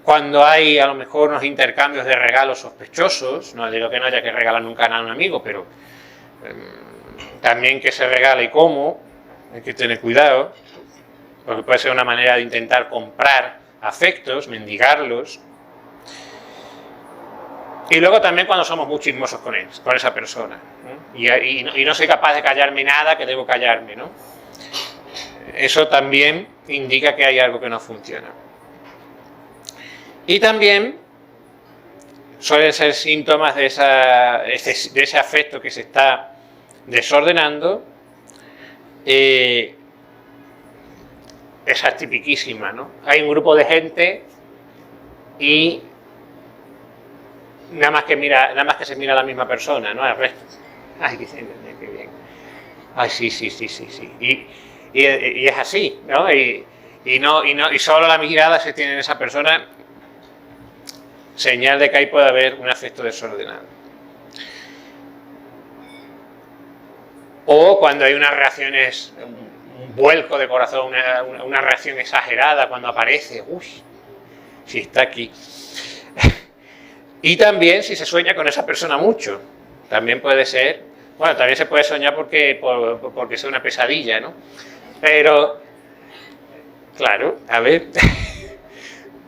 cuando hay a lo mejor unos intercambios de regalos sospechosos, no digo que no haya que regalar nunca nada a un amigo, pero también que se regala y cómo, hay que tener cuidado, porque puede ser una manera de intentar comprar afectos, mendigarlos. Y luego también cuando somos muy chismosos con él, con esa persona, ¿no? Y no soy capaz de callarme nada que debo callarme, ¿no? Eso también indica que hay algo que no funciona. Y también suelen ser síntomas de ese afecto que se está desordenando. Esa es tipiquísima, ¿no? Hay un grupo de gente y nada más que se mira a la misma persona, ¿no? Al resto. Ay, qué bien. Ay, sí. Y es así, ¿no? Y solo la mirada se tiene en esa persona, señal de que ahí puede haber un afecto desordenado. O cuando hay unas reacciones, un vuelco de corazón, una reacción exagerada cuando aparece, uy, si está aquí. Y también si se sueña con esa persona mucho, también puede ser, bueno, también se puede soñar porque es una pesadilla, ¿no? Pero, claro, a ver,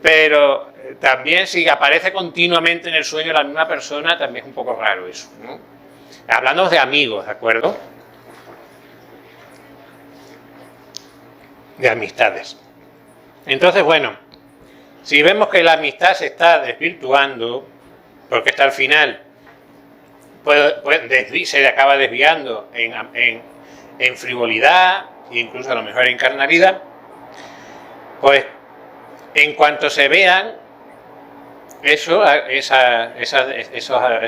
pero también si aparece continuamente en el sueño la misma persona, también es un poco raro eso, ¿no? Hablando de amigos, ¿de acuerdo? De amistades. Entonces, bueno, si vemos que la amistad se está desvirtuando, porque hasta el final se acaba desviando en frivolidad e incluso a lo mejor en carnalidad, pues en cuanto se vean esos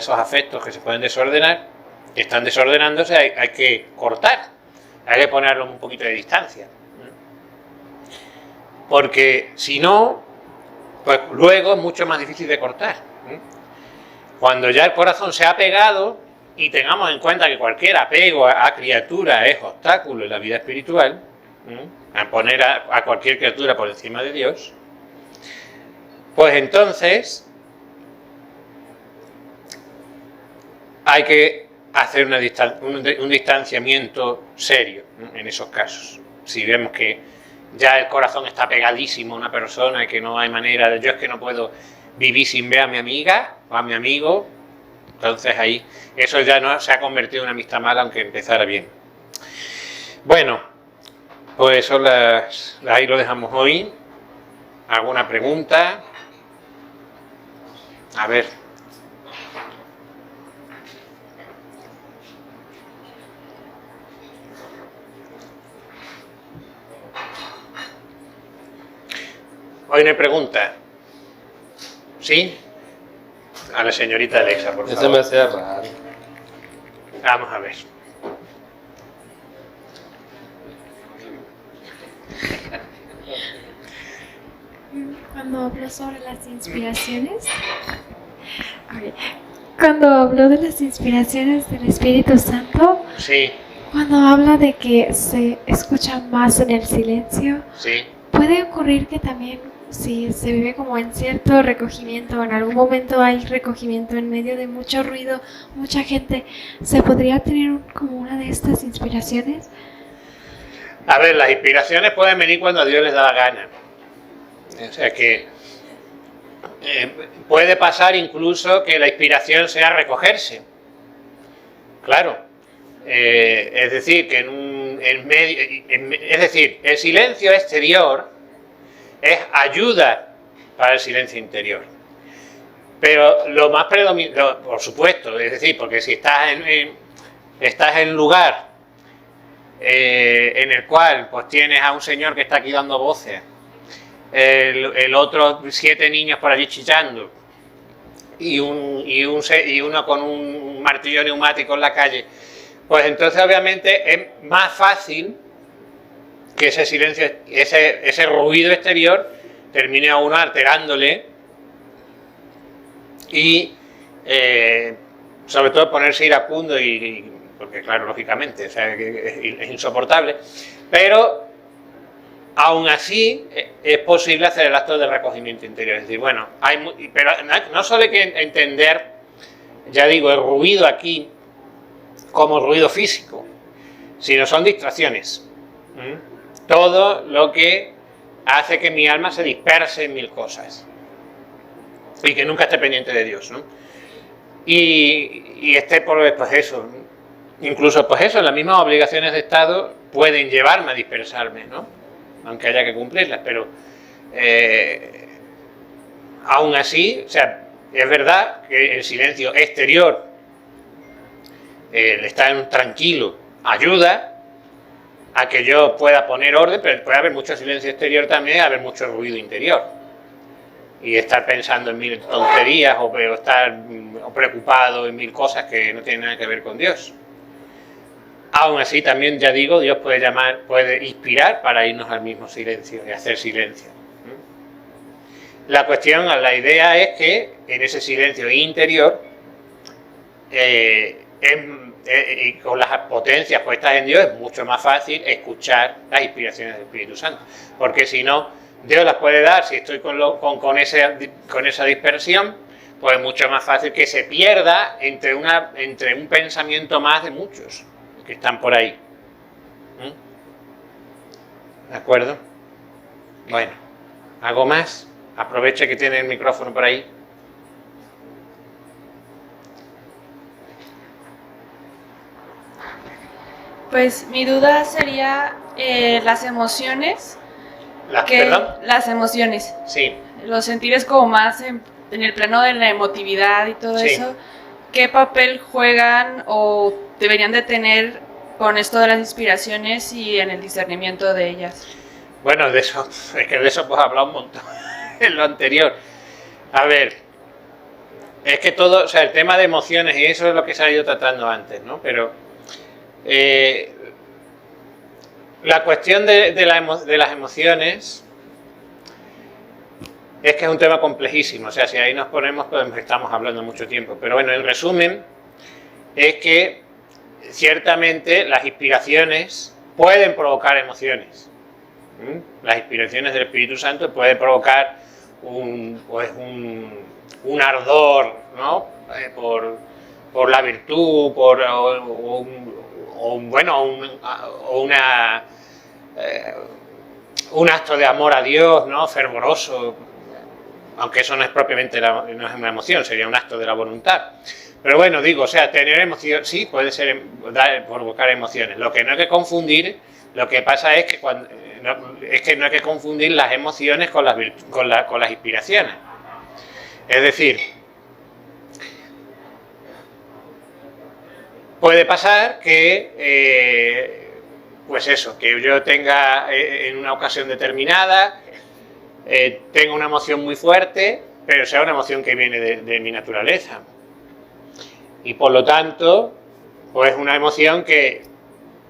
afectos que se pueden desordenar, que están desordenándose, hay que cortar, hay que ponerlos un poquito de distancia. Porque si no, pues luego es mucho más difícil de cortar. Cuando ya el corazón se ha pegado y tengamos en cuenta que cualquier apego a criatura es obstáculo en la vida espiritual, a poner a cualquier criatura por encima de Dios, pues entonces hay que hacer un distanciamiento serio, ¿no? En esos casos. Si vemos que ya el corazón está pegadísimo a una persona y que no hay manera de... Yo es que no puedo vivir sin ver a mi amiga o a mi amigo, entonces ahí eso ya no se ha convertido en una amistad mala, aunque empezara bien. Bueno, pues ahí lo dejamos hoy. ¿Alguna pregunta? A ver. Hoy no hay pregunta. ¿Sí? A la señorita Alexa, por favor. Eso me hacía raro. Vamos a ver. Cuando habló sobre las inspiraciones, cuando habló de las inspiraciones del Espíritu Santo, Sí, cuando habla de que se escucha más en el silencio, sí. puede ocurrir que también si se vive como en cierto recogimiento, en algún momento hay recogimiento en medio de mucho ruido, mucha gente, ¿se podría tener como una de estas inspiraciones? A ver, las inspiraciones pueden venir cuando a Dios les da la gana. O sea que puede pasar incluso que la inspiración sea recogerse. Claro. Es decir, que es decir, el silencio exterior es ayuda para el silencio interior. Pero lo más predominante, por supuesto, es decir, porque si estás en un lugar en el cual pues tienes a un señor que está aquí dando voces, el otro 7 niños por allí chillando y uno con un martillo neumático en la calle, pues entonces obviamente es más fácil que ese silencio, ese ruido exterior termine a uno alterándole y sobre todo ponerse iracundo porque claro, lógicamente, o sea, es insoportable, pero aún así es posible hacer el acto de recogimiento interior. Es decir, bueno, pero no solo hay que entender, ya digo, el ruido aquí como ruido físico, sino son distracciones. Todo lo que hace que mi alma se disperse en mil cosas y que nunca esté pendiente de Dios, ¿no? Y esté pues eso, incluso pues eso, las mismas obligaciones de Estado pueden llevarme a dispersarme, ¿no? Aunque haya que cumplirlas, pero aún así, o sea, es verdad que el silencio exterior, el estar tranquilo, ayuda a que yo pueda poner orden, pero puede haber mucho silencio exterior también, haber mucho ruido interior. Y estar pensando en mil tonterías o estar preocupado en mil cosas que no tienen nada que ver con Dios. Aún así, también, ya digo, Dios puede inspirar para irnos al mismo silencio y hacer silencio. La cuestión, la idea es que en ese silencio interior, y con las potencias puestas en Dios, es mucho más fácil escuchar las inspiraciones del Espíritu Santo. Porque si no, Dios las puede dar, si estoy con esa dispersión, pues es mucho más fácil que se pierda entre un pensamiento más de muchos que están por ahí. ¿De acuerdo? Bueno, ¿algo más? Aproveche que tiene el micrófono por ahí. Pues mi duda sería las emociones. ¿Perdón? Las emociones. Sí. Los sentires como más en el plano de la emotividad y todo eso. ¿Qué papel juegan o deberían de tener con esto de las inspiraciones y en el discernimiento de ellas? Bueno, de eso pues he hablado un montón en lo anterior. A ver, es que todo, o sea, el tema de emociones y eso es lo que se ha ido tratando antes, ¿no? Pero la cuestión de las emociones es que es un tema complejísimo, o sea, si ahí nos ponemos, pues estamos hablando mucho tiempo. Pero bueno, en resumen, es que ciertamente las inspiraciones pueden provocar emociones. Las inspiraciones del Espíritu Santo pueden provocar un ardor, ¿no? Por la virtud, un acto de amor a Dios, ¿no? Fervoroso, aunque eso no es propiamente no es una emoción, sería un acto de la voluntad. Pero bueno, digo, o sea, tener emoción, sí, puede ser provocar emociones. Lo que no hay que confundir, lo que pasa es que no hay que confundir las emociones con las inspiraciones. Es decir, puede pasar que, pues eso, que yo tenga en una ocasión determinada, tenga una emoción muy fuerte, pero sea una emoción que viene de mi naturaleza. Y por lo tanto, pues una emoción que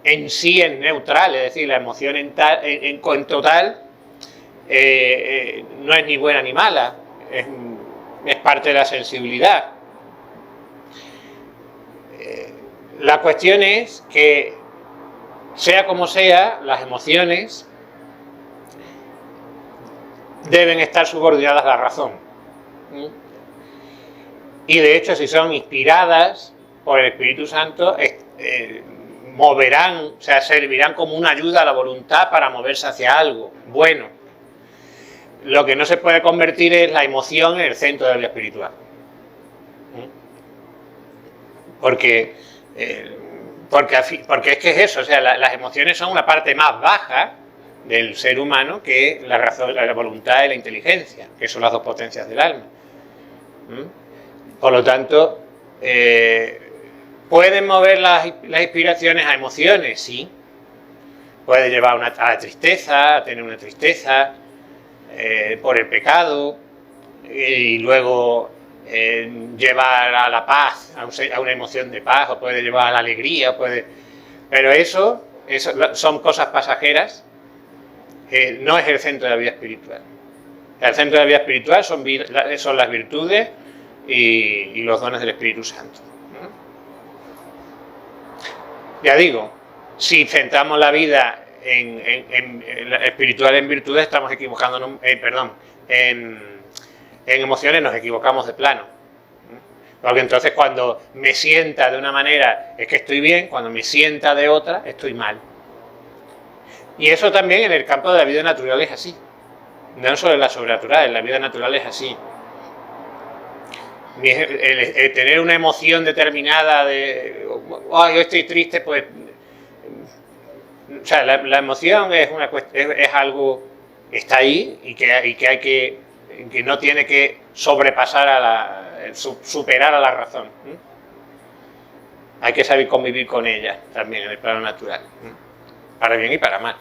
en sí es neutral, es decir, la emoción en total no es ni buena ni mala, es parte de la sensibilidad. La cuestión es que, sea como sea, las emociones deben estar subordinadas a la razón. Y de hecho, si son inspiradas por el Espíritu Santo, moverán, o sea, servirán como una ayuda a la voluntad para moverse hacia algo bueno. Lo que no se puede convertir es la emoción en el centro de la vida espiritual. Porque es que es eso, o sea, las emociones son una parte más baja del ser humano que la razón, la voluntad y la inteligencia, que son las dos potencias del alma. Por lo tanto, ¿pueden mover las inspiraciones a emociones? Sí. Puede llevar a la tristeza, a tener una tristeza por el pecado, y luego llevar a la paz, a una emoción de paz, o puede llevar a la alegría, pero eso son cosas pasajeras, no es el centro de la vida espiritual. El centro de la vida espiritual son las virtudes y los dones del Espíritu Santo. Ya digo, si centramos la vida en espiritual en virtudes, estamos equivocándonos, en emociones nos equivocamos de plano. Porque entonces cuando me sienta de una manera es que estoy bien, cuando me sienta de otra estoy mal. Y eso también en el campo de la vida natural es así. No solo en la sobrenatural, en la vida natural es así. El tener una emoción determinada de, oh, yo estoy triste, pues... O sea, la emoción es algo que está ahí y que hay que no tiene que sobrepasar superar a la razón. Hay que saber convivir con ella también en el plano natural, para bien y para mal.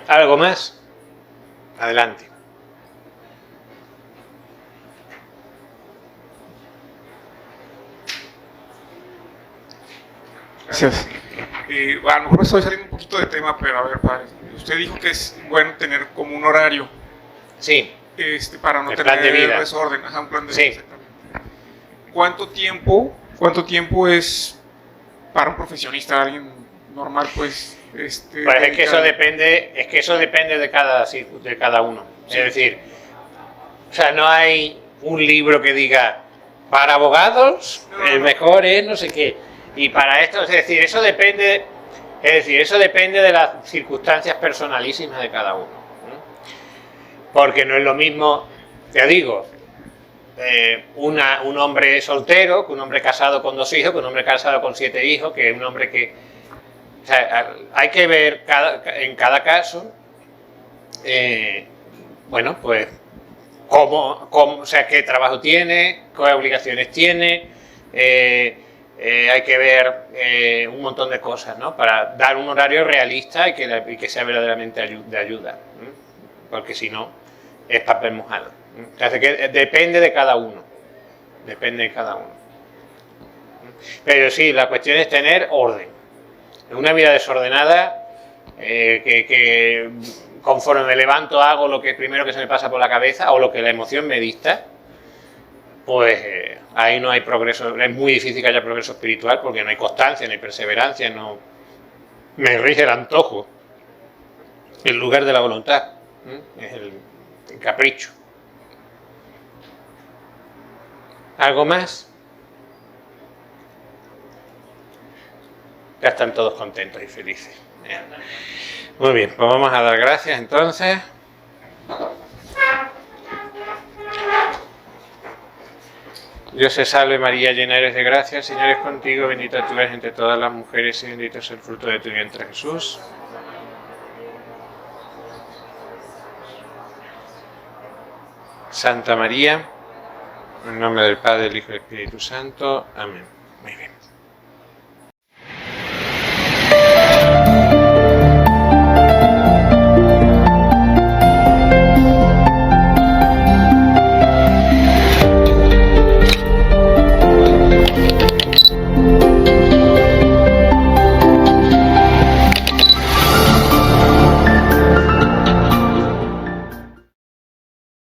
¿Algo más? Adelante. Gracias. A lo mejor me estoy saliendo un poquito de tema, pero a ver, padre, usted dijo que es bueno tener como un horario. Sí. Para no el tener plan de vida. desorden. Ajá, un plan de Sí. vida, exactamente. ¿Cuánto tiempo es para un profesionista, alguien normal, pues? Pues es que eso depende de cada uno. Sí. Es decir, o sea, no hay un libro que diga para abogados el mejor es no sé qué. Y para esto, es decir, eso depende de las circunstancias personalísimas de cada uno. Porque no es lo mismo, te digo, un hombre soltero, que un hombre casado con 2 hijos, que un hombre casado con 7 hijos, que un hombre que... O sea, hay que ver en cada caso, bueno, pues, o sea, qué trabajo tiene, qué obligaciones tiene, hay que ver un montón de cosas, ¿no? Para dar un horario realista y que sea verdaderamente de ayuda, porque si no, es papel mojado. Así que depende de cada uno, Pero sí, la cuestión es tener orden. Una vida desordenada, que conforme me levanto hago lo que primero que se me pasa por la cabeza o lo que la emoción me dicta, pues ahí no hay progreso, es muy difícil que haya progreso espiritual porque no hay constancia, no hay perseverancia, no me rige el antojo en lugar de la voluntad, es el capricho. ¿Algo más? Ya están todos contentos y felices. Bien. Muy bien, pues vamos a dar gracias entonces. Dios te salve María, llena eres de gracia, el Señor es contigo, bendita tú eres entre todas las mujeres y bendito es el fruto de tu vientre Jesús. Santa María, en nombre del Padre, del Hijo y del Espíritu Santo. Amén. Muy bien.